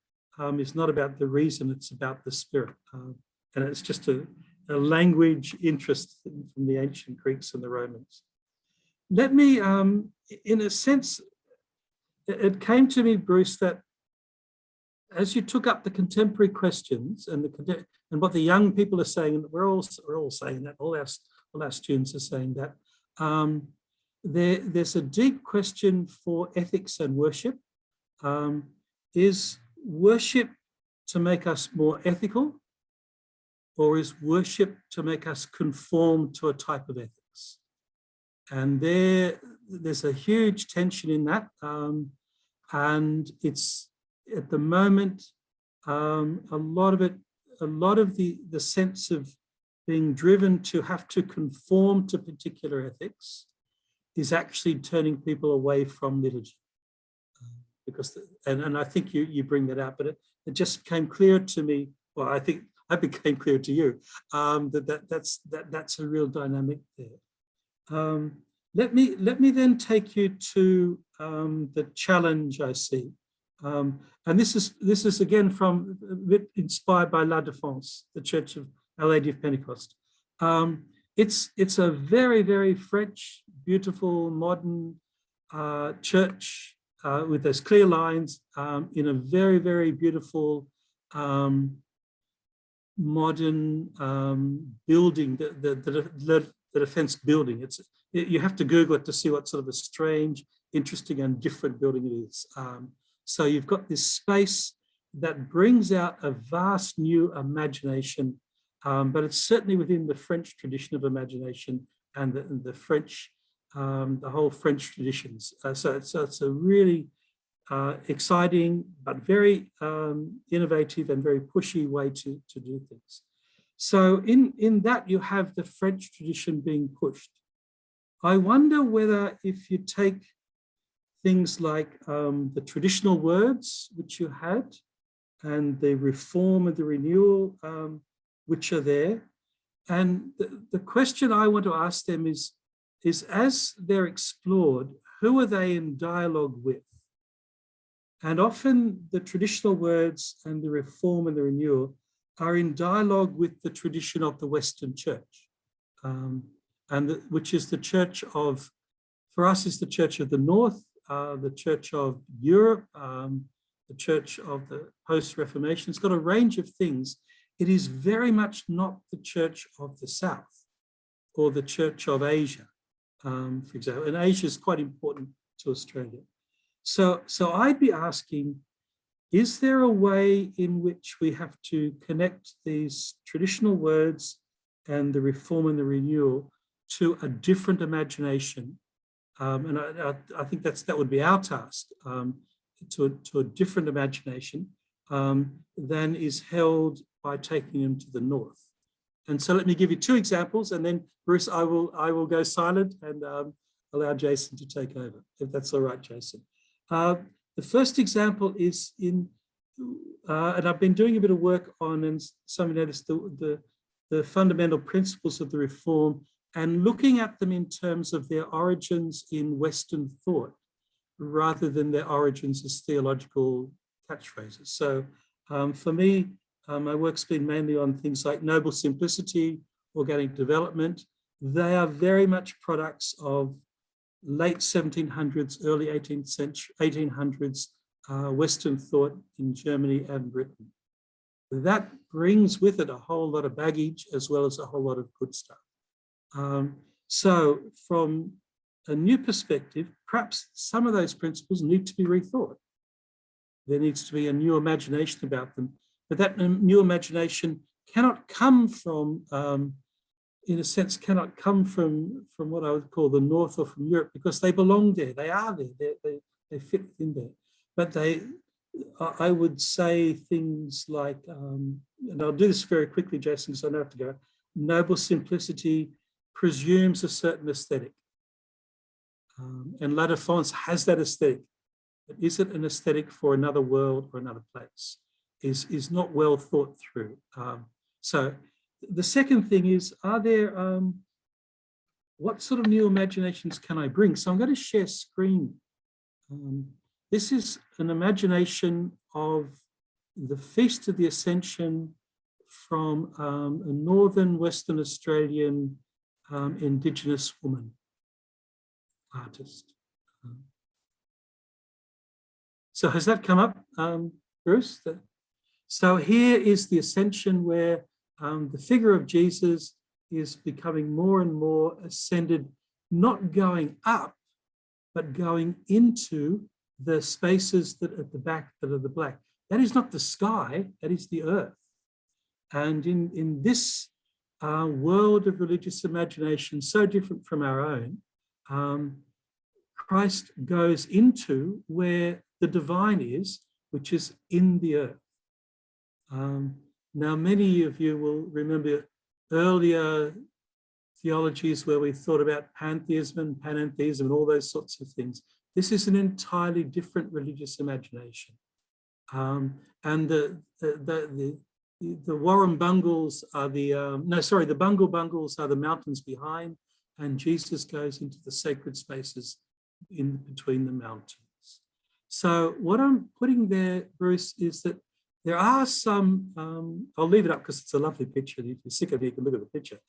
is not about the reason, it's about the Spirit. And it's just a language interest from the ancient Greeks and the Romans. Let me, in a sense, it came to me, Bruce, that as you took up the contemporary questions and what the young people are saying, and we're all saying that, all our students are saying that, there's a deep question for ethics and worship. Is worship to make us more ethical, or is worship to make us conform to a type of ethics? And there's a huge tension in that. And it's, at the moment, a lot of the sense of being driven to have to conform to particular ethics is actually turning people away from liturgy. Because, and I think you bring that out, but it just became clear to me, well, I think became clear to you, that's a real dynamic there. Let me then take you to the challenge I see. And this is again from a bit inspired by La Défense, the Church of Our Lady of Pentecost. It's a very, very French, beautiful, modern church with those clear lines in a very, very beautiful modern building, the defense building. You have to Google it to see what sort of a strange, interesting and different building it is. So you've got this space that brings out a vast new imagination, but it's certainly within the French tradition of imagination and the French, the whole French traditions. So it's a really exciting, but very innovative and very pushy way to do things. So in that you have the French tradition being pushed. I wonder whether if you take things like the traditional words which you had and the reform and the renewal which are there, and the question I want to ask them is as they're explored, who are they in dialogue with? And often the traditional words and the reform and the renewal are in dialogue with the tradition of the Western Church, which is the church of, for us is the Church of the North, the Church of Europe, the Church of the post-Reformation. It's got a range of things. It is very much not the Church of the South or the Church of Asia, for example. And Asia is quite important to Australia. So I'd be asking, is there a way in which we have to connect these traditional words and the reform and the renewal to a different imagination? And I think that would be our task, to a different imagination than is held by taking them to the north. And so let me give you two examples, and then Bruce, I will go silent and allow Jason to take over, if that's all right, Jason. The first example is in, and I've been doing a bit of work on, and some noticed the fundamental principles of the reform and looking at them in terms of their origins in Western thought, rather than their origins as theological catchphrases. So for me, my work's been mainly on things like noble simplicity, organic development. They are very much products of late 1700s, early 1800s Western thought in Germany and Britain. That brings with it a whole lot of baggage as well as a whole lot of good stuff. So from a new perspective, perhaps some of those principles need to be rethought. There needs to be a new imagination about them, but that new imagination cannot come from, in a sense, cannot come from what I would call the North or from Europe, because they belong there, they are there, they fit in there. But I would say things like, and I'll do this very quickly, Jason, because I know I have to go. Noble simplicity presumes a certain aesthetic. And La Défense has that aesthetic. But is it an aesthetic for another world or another place? Is not well thought through. So the second thing is, are there, what sort of new imaginations can I bring? So I'm going to share screen. This is an imagination of the Feast of the Ascension from a northern Western Australian Indigenous woman artist. So has that come up, Bruce? So here is the Ascension, where the figure of Jesus is becoming more and more ascended, not going up, but going into the spaces that at the back that are the black. That is not the sky, that is the earth. And in this world of religious imagination, so different from our own, Christ goes into where the divine is, which is in the earth. Now, many of you will remember earlier theologies where we thought about pantheism and panentheism and all those sorts of things. This is an entirely different religious imagination. And the the Warren Bungles are the Bungle Bungles are the mountains behind, and Jesus goes into the sacred spaces in between the mountains. So what I'm putting there, Bruce, is that there are some, I'll leave it up because it's a lovely picture. If you're sick of it, you can look at the picture.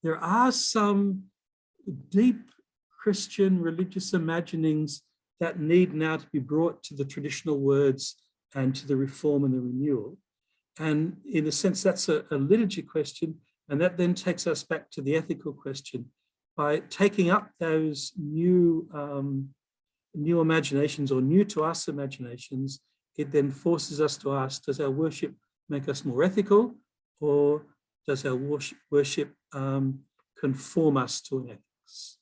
There are some deep Christian religious imaginings that need now to be brought to the traditional words and to the reform and the renewal. And in a sense, that's a liturgy question. And that then takes us back to the ethical question. By taking up those new imaginations, or new to us imaginations, it then forces us to ask, does our worship make us more ethical, or does our worship conform us to an ethics?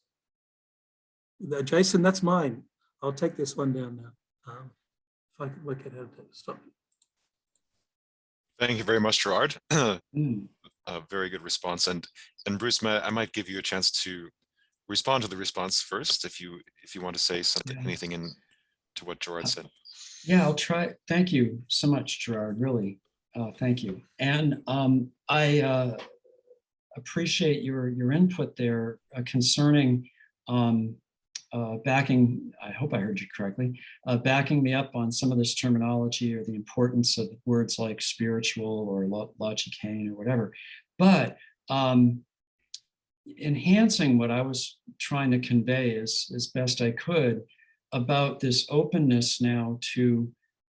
Jason, that's mine. I'll take this one down now. If I can work it out to stop. Thank you very much, Gerard. A very good response. And Bruce, I might give you a chance to respond to the response first, if you want to say something, anything in to what Gerard said. Yeah, I'll try. Thank you so much, Gerard. Really, thank you. And I appreciate your input there concerning backing. I hope I heard you correctly. Backing me up on some of this terminology, or the importance of words like spiritual or logicane or whatever. But enhancing what I was trying to convey as best I could about this openness now to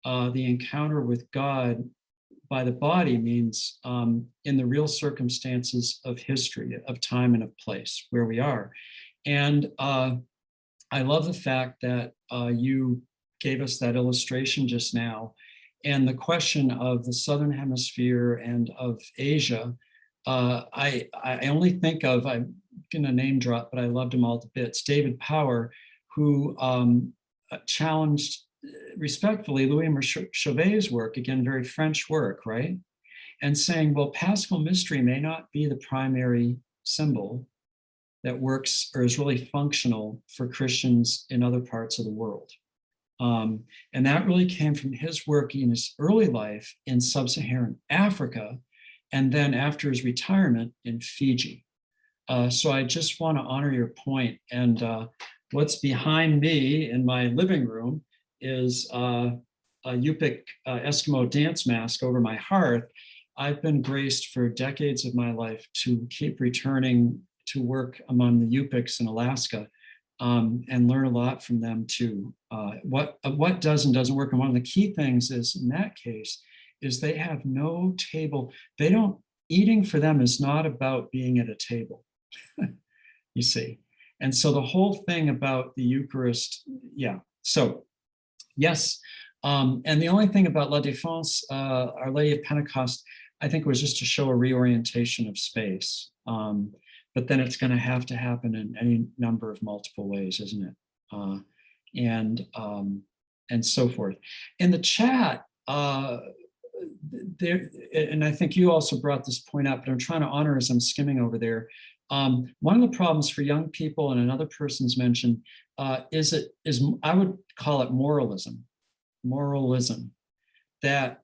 the encounter with God by the body means in the real circumstances of history, of time and of place where we are. And I love the fact that you gave us that illustration just now. And the question of the Southern Hemisphere and of Asia, I only think of, I'm going to name drop, but I loved him all to bits, David Power, who challenged respectfully Louis Chauvet's work, again, very French work, right? And saying, well, Paschal mystery may not be the primary symbol that works or is really functional for Christians in other parts of the world. And that really came from his work in his early life in sub-Saharan Africa, and then after his retirement in Fiji. So I just want to honor your point. And what's behind me in my living room is a Yupik Eskimo dance mask over my hearth. I've been graced for decades of my life to keep returning to work among the Yupiks in Alaska and learn a lot from them too. What does and doesn't work. And one of the key things is, in that case, is they have no table. Eating for them is not about being at a table, you see. And so the whole thing about the Eucharist, yeah. So yes, and the only thing about La Défense, Our Lady of Pentecost, I think was just to show a reorientation of space. But then it's going to have to happen in any number of multiple ways, isn't it? And so forth. In the chat, there, and I think you also brought this point up, but I'm trying to honor as I'm skimming over there. One of the problems for young people, and another person's mentioned, is I would call it moralism, that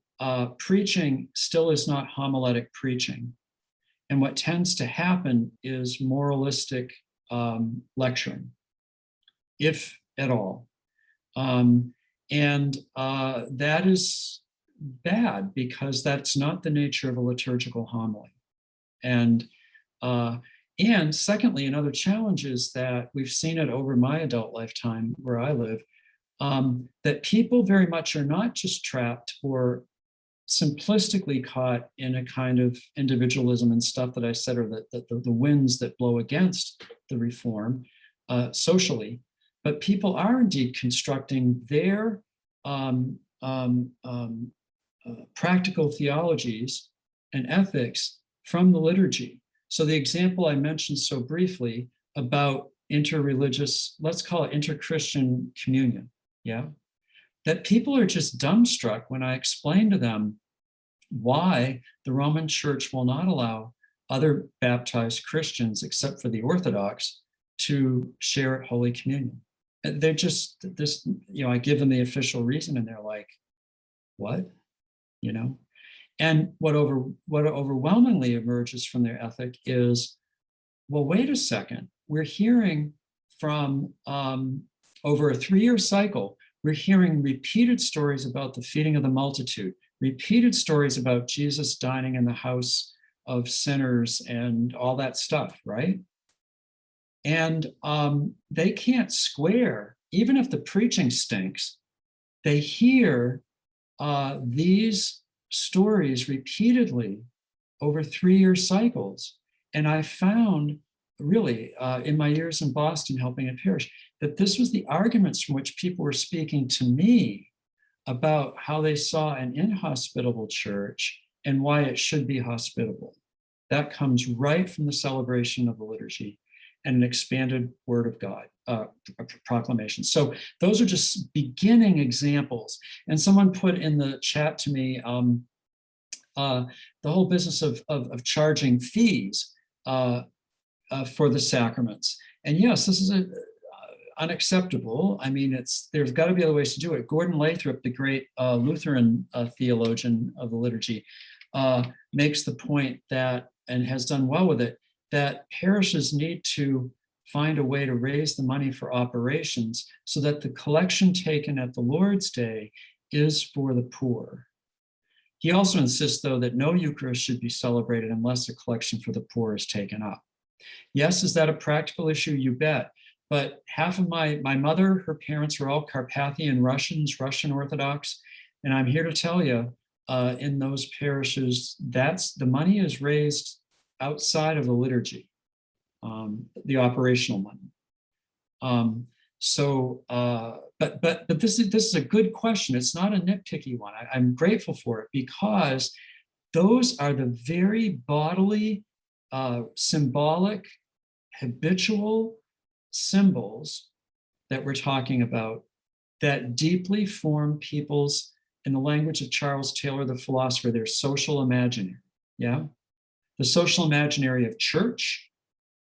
preaching still is not homiletic preaching. And what tends to happen is moralistic lecturing, if at all. And that is bad, because that's not the nature of a liturgical homily. And secondly, another challenge is that we've seen it over my adult lifetime where I live, that people very much are not just trapped or simplistically caught in a kind of individualism and stuff that I said, or the winds that blow against the reform socially, but people are indeed constructing their practical theologies and ethics from the liturgy. So the example I mentioned so briefly about interreligious, let's call it interchristian communion, yeah? That people are just dumbstruck when I explain to them why the Roman Church will not allow other baptized Christians, except for the Orthodox, to share at Holy Communion. They're just this, I give them the official reason and they're like, what? And what overwhelmingly emerges from their ethic is, well, wait a second, we're hearing from over a 3-year cycle, we're hearing repeated stories about the feeding of the multitude, repeated stories about Jesus dining in the house of sinners and all that stuff, right? And they can't square, even if the preaching stinks, they hear these stories repeatedly over 3-year cycles. And I found really in my years in Boston helping a parish that this was the arguments from which people were speaking to me about how they saw an inhospitable church and why it should be hospitable. That comes right from the celebration of the liturgy and an expanded word of God proclamation. So those are just beginning examples. And someone put in the chat to me the whole business of charging fees for the sacraments. And yes, this is unacceptable. I mean, there's got to be other ways to do it. Gordon Lathrop, the great Lutheran theologian of the liturgy, makes the point that, and has done well with it, that parishes need to find a way to raise the money for operations so that the collection taken at the Lord's Day is for the poor. He also insists, though, that no Eucharist should be celebrated unless a collection for the poor is taken up. Yes, is that a practical issue? You bet. But half of my mother, her parents were all Carpathian Russians, Russian Orthodox. And I'm here to tell you, in those parishes, the money is raised outside of the liturgy, the operational money. But this is a good question. It's not a nitpicky one. I'm grateful for it because those are the very bodily, symbolic, habitual symbols that we're talking about that deeply form people's, in the language of Charles Taylor, the philosopher, their social imaginary. Yeah. The social imaginary of church,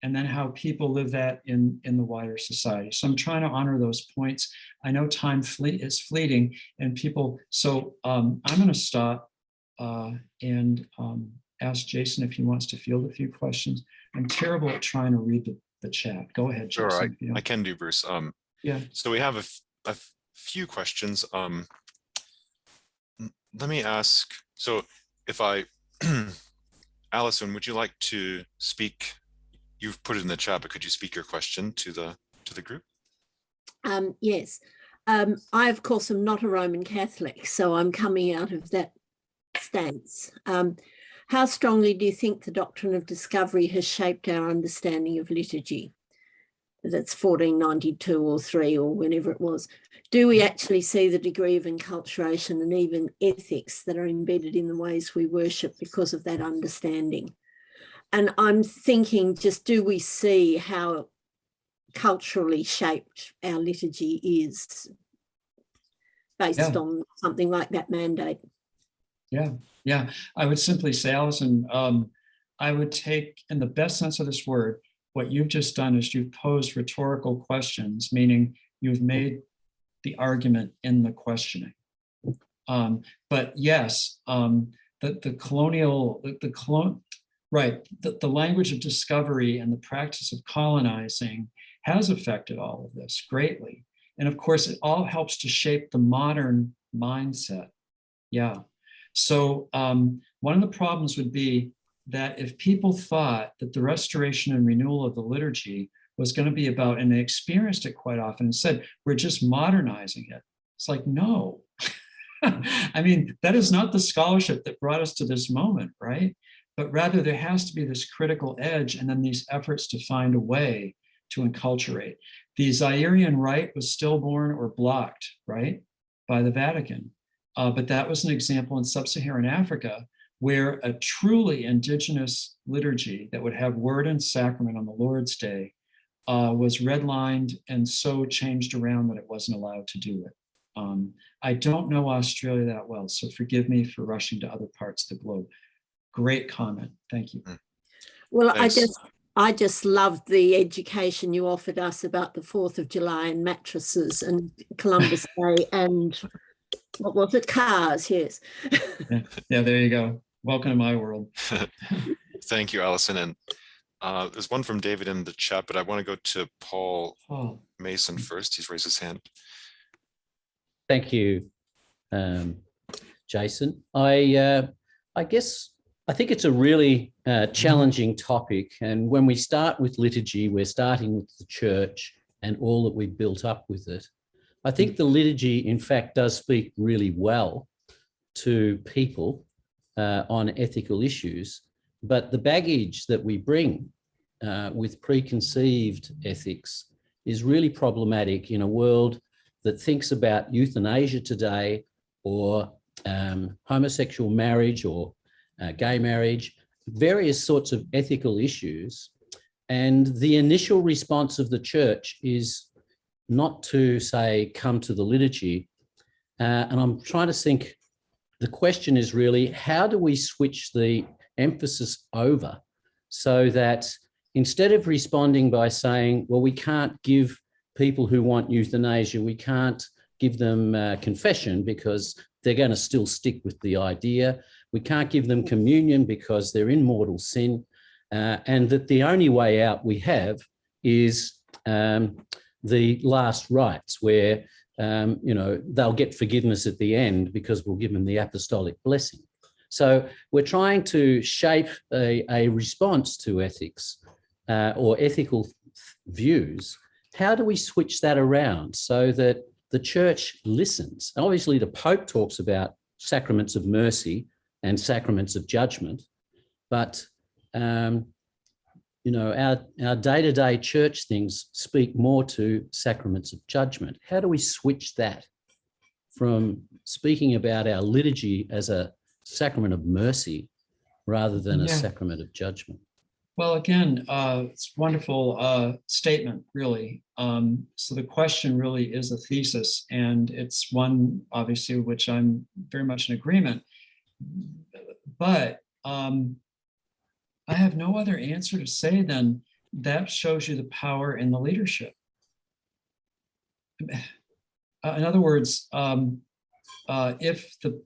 and then how people live that in the wider society. So I'm trying to honor those points. I know time is fleeting and people, so I'm going to stop and ask Jason if he wants to field a few questions. I'm terrible at trying to read the chat. Go ahead, Jason. Sure, I can do, Bruce. Yeah. So we have a few questions. Let me ask, so if Alison, would you like to speak? You've put it in the chat, but could you speak your question to the group? Yes. I, of course, am not a Roman Catholic, so I'm coming out of that stance. How strongly do you think the doctrine of discovery has shaped our understanding of liturgy? That's 1492 or 3 or whenever it was. Do we actually see the degree of enculturation and even ethics that are embedded in the ways we worship because of that understanding? And I'm thinking, just do we see how culturally shaped our liturgy is based on something like that mandate? Yeah. I would simply say, Alison, I would take, in the best sense of this word, what you've just done is you've posed rhetorical questions, meaning you've made the argument in the questioning. But yes, the language of discovery and the practice of colonizing has affected all of this greatly. And of course, it all helps to shape the modern mindset. Yeah. So one of the problems would be that if people thought that the restoration and renewal of the liturgy was going to be about, and they experienced it quite often and said, we're just modernizing it. It's like, no. I mean, that is not the scholarship that brought us to this moment, right? But rather there has to be this critical edge and then these efforts to find a way to enculturate. The Zairian rite was stillborn or blocked, right, by the Vatican. But that was an example in sub-Saharan Africa where a truly indigenous liturgy that would have word and sacrament on the Lord's Day was redlined and so changed around that it wasn't allowed to do it. I don't know Australia that well, so forgive me for rushing to other parts of the globe. Great comment. Thank you. Well, thanks. I just loved the education you offered us about the 4th of July and mattresses and Columbus Day and what was it? Cars, yes. Yeah, there you go. Welcome to my world. Thank you, Allison. And there's one from David in the chat, but I want to go to Paul Mason first. He's raised his hand. Thank you, Jason. I think it's a really challenging topic. And when we start with liturgy, we're starting with the church and all that we've built up with it. I think the liturgy, in fact, does speak really well to people on ethical issues, but the baggage that we bring with preconceived ethics is really problematic in a world that thinks about euthanasia today, or homosexual marriage, or gay marriage, various sorts of ethical issues. And the initial response of the church is not to say, come to the liturgy. And I'm trying to think, the question is really, how do we switch the emphasis over so that instead of responding by saying, well, we can't give people who want euthanasia, we can't give them confession because they're going to still stick with the idea. We can't give them communion because they're in mortal sin. And that the only way out we have is the last rites where, they'll get forgiveness at the end because we'll give them the apostolic blessing. So we're trying to shape a response to ethics or ethical views. How do we switch that around so that the church listens? Obviously, the Pope talks about sacraments of mercy and sacraments of judgment, but our day-to-day church things speak more to sacraments of judgment. How do we switch that from speaking about our liturgy as a sacrament of mercy rather than a sacrament of judgment? Well, again, it's a wonderful statement, really. So the question really is a thesis, and it's one, obviously, which I'm very much in agreement. But I have no other answer to say than that shows you the power in the leadership. In other words, if the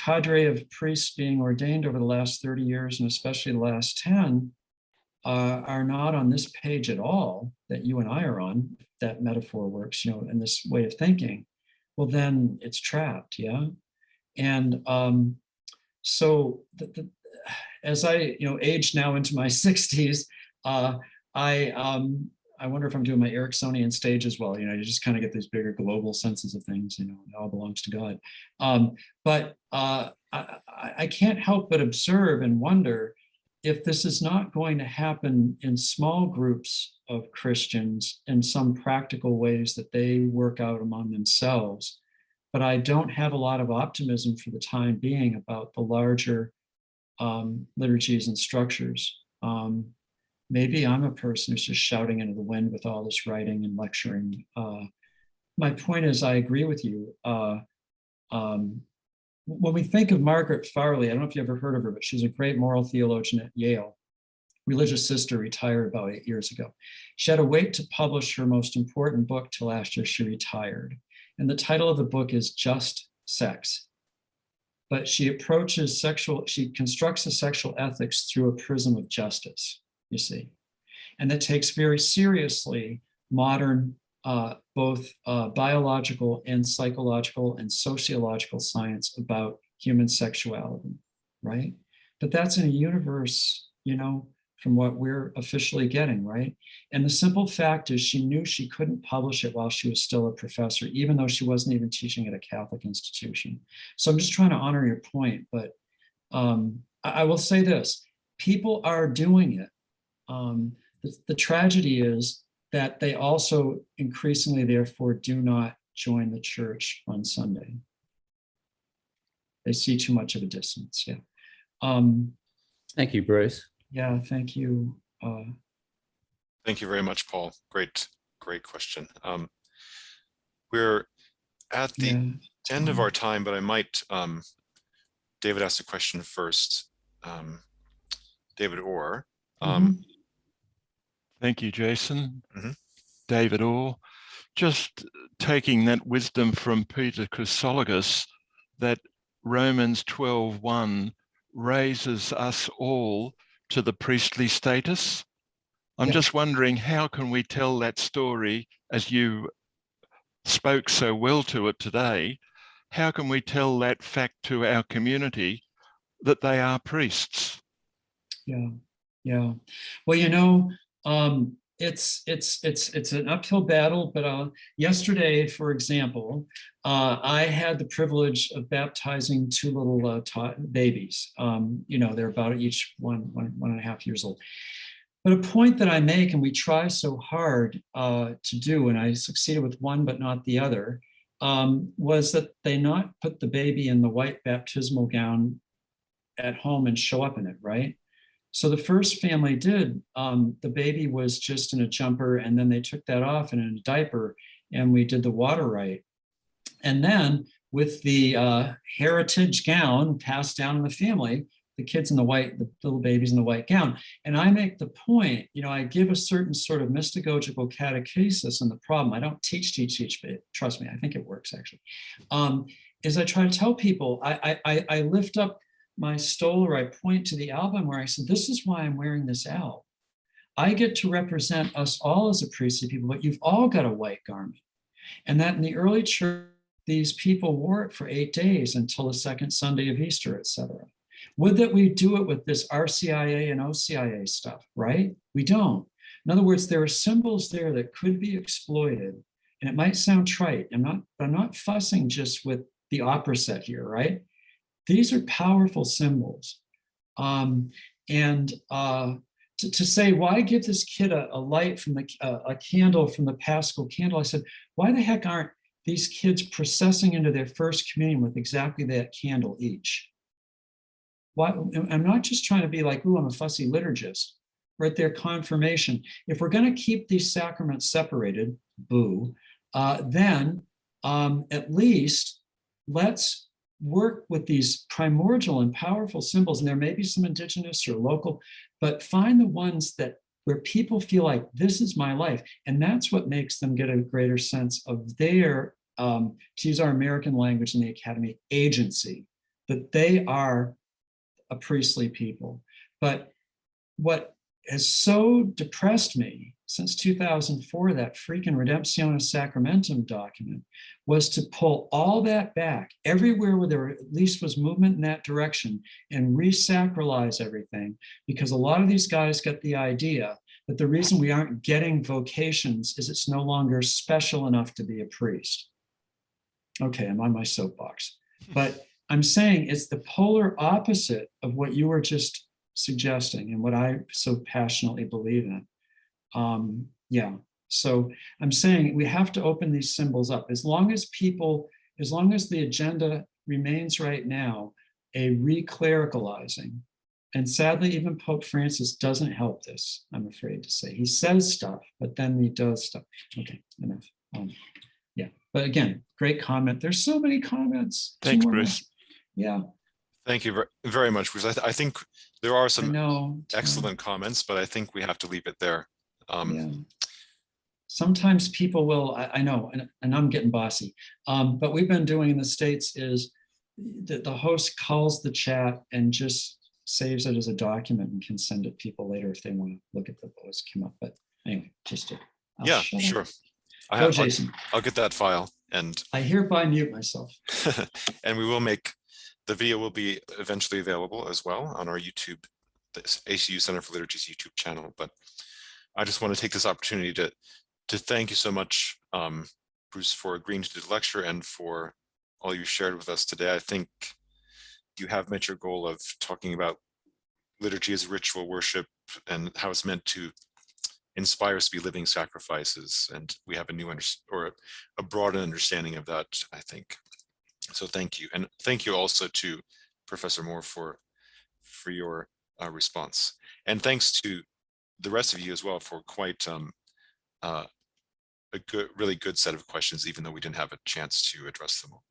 cadre of priests being ordained over the last 30 years, and especially the last 10, are not on this page at all, that you and I are on, if that metaphor works, in this way of thinking, well, then it's trapped, yeah? And so as I, age now into my 60s, I wonder if I'm doing my Ericksonian stage as well. You just kind of get these bigger global senses of things, it all belongs to God. But I can't help but observe and wonder if this is not going to happen in small groups of Christians in some practical ways that they work out among themselves. But I don't have a lot of optimism for the time being about the larger liturgies and structures. Maybe I'm a person who's just shouting into the wind with all this writing and lecturing. My point is, I agree with you. When we think of Margaret Farley, I don't know if you ever heard of her, but she's a great moral theologian at Yale. Religious sister, retired about 8 years ago. She had to wait to publish her most important book till after she retired. And the title of the book is Just Sex. But she constructs the sexual ethics through a prism of justice, you see. And that takes very seriously modern, both biological and psychological and sociological science about human sexuality, right? But that's in a universe, from what we're officially getting, right? And the simple fact is she knew she couldn't publish it while she was still a professor, even though she wasn't even teaching at a Catholic institution. So I'm just trying to honor your point, but I will say this, people are doing it. The tragedy is that they also increasingly, therefore, do not join the church on Sunday. They see too much of a distance, yeah. Thank you, Bruce. Yeah, thank you. Thank you very much, Paul. Great question. We're at the end of our time, but I might, David asked a question first. David Orr. Thank you, Jason. Mm-hmm. David Orr. Just taking that wisdom from Peter Chrysologus, that Romans 12:1 raises us all to the priestly status. I'm Yeah. just wondering, how can we tell that story, as you spoke so well to it today? How can we tell that fact to our community that they are priests? Yeah, yeah. Well, you know, it's an uphill battle. But yesterday, for example, I had the privilege of baptizing two little babies. You know, they're about each one and a half years old. But a point that I make, and we try so hard to do, and I succeeded with one but not the other, was that they not put the baby in the white baptismal gown at home and show up in it, right? So the first family did. The baby was just in a jumper, and then they took that off and in a diaper, and we did the water rite. And then with the heritage gown passed down in the family, the kids in the white, the little babies in the white gown. And I make the point, you know, I give a certain sort of mystagogical catechesis, and the problem, I don't teach, but trust me, I think it works actually, is I try to tell people, I lift up my stole, or I point to the album where I said, this is why I'm wearing this alb. I get to represent us all as a priestly people, but you've all got a white garment. And that in the early church, these people wore it for 8 days until the second Sunday of Easter, etc. Would that we do it with this RCIA and OCIA stuff, right? We don't. In other words, there are symbols there that could be exploited, and it might sound trite. I'm not fussing just with the opera set here, right? These are powerful symbols. To say, why give this kid a light from a candle from the Paschal candle? I said, why the heck aren't these kids processing into their first communion with exactly that candle each? Why? I'm not just trying to be like, ooh, I'm a fussy liturgist. Right there, confirmation. If we're going to keep these sacraments separated, boo, then at least let's work with these primordial and powerful symbols. And there may be some indigenous or local, but find the ones that where people feel like this is my life. And that's what makes them get a greater sense of their, to use our American language in the academy, agency, that they are a priestly people. But what has so depressed me since 2004, that freaking Redemptionis Sacramentum document, was to pull all that back everywhere where there at least was movement in that direction and re-sacralize everything, because a lot of these guys get the idea that the reason we aren't getting vocations is it's no longer special enough to be a priest. Okay, I'm on my soapbox, but I'm saying it's the polar opposite of what you were just suggesting and what I so passionately believe in. Yeah, so I'm saying we have to open these symbols up. As long as the agenda remains right now, a re-clericalizing, and sadly, even Pope Francis doesn't help this, I'm afraid to say. He says stuff, but then he does stuff. Okay, enough. Yeah, but again, great comment. There's so many comments. Thanks, Bruce. Yeah. Thank you very much, Bruce. I think there are some I excellent comments, but I think we have to leave it there. Yeah. Sometimes people will, I know, and I'm getting bossy, but what we've been doing in the States is that the host calls the chat and just saves it as a document and can send it to people later if they want to look at the post came up. But anyway, just to, yeah, sure. Jason. I'll get that file, and I hereby mute myself. and we will make the video will be eventually available as well on our YouTube, the ACU Center for Liturgy's YouTube channel. But I just want to take this opportunity to thank you so much, Bruce, for agreeing to do the lecture and for all you shared with us today. I think you have met your goal of talking about liturgy as a ritual worship and how it's meant to inspire us to be living sacrifices. And we have a new or a broader understanding of that, I think. So thank you. And thank you also to Professor Moore for your response. And thanks to the rest of you as well for quite a really good set of questions, even though we didn't have a chance to address them all.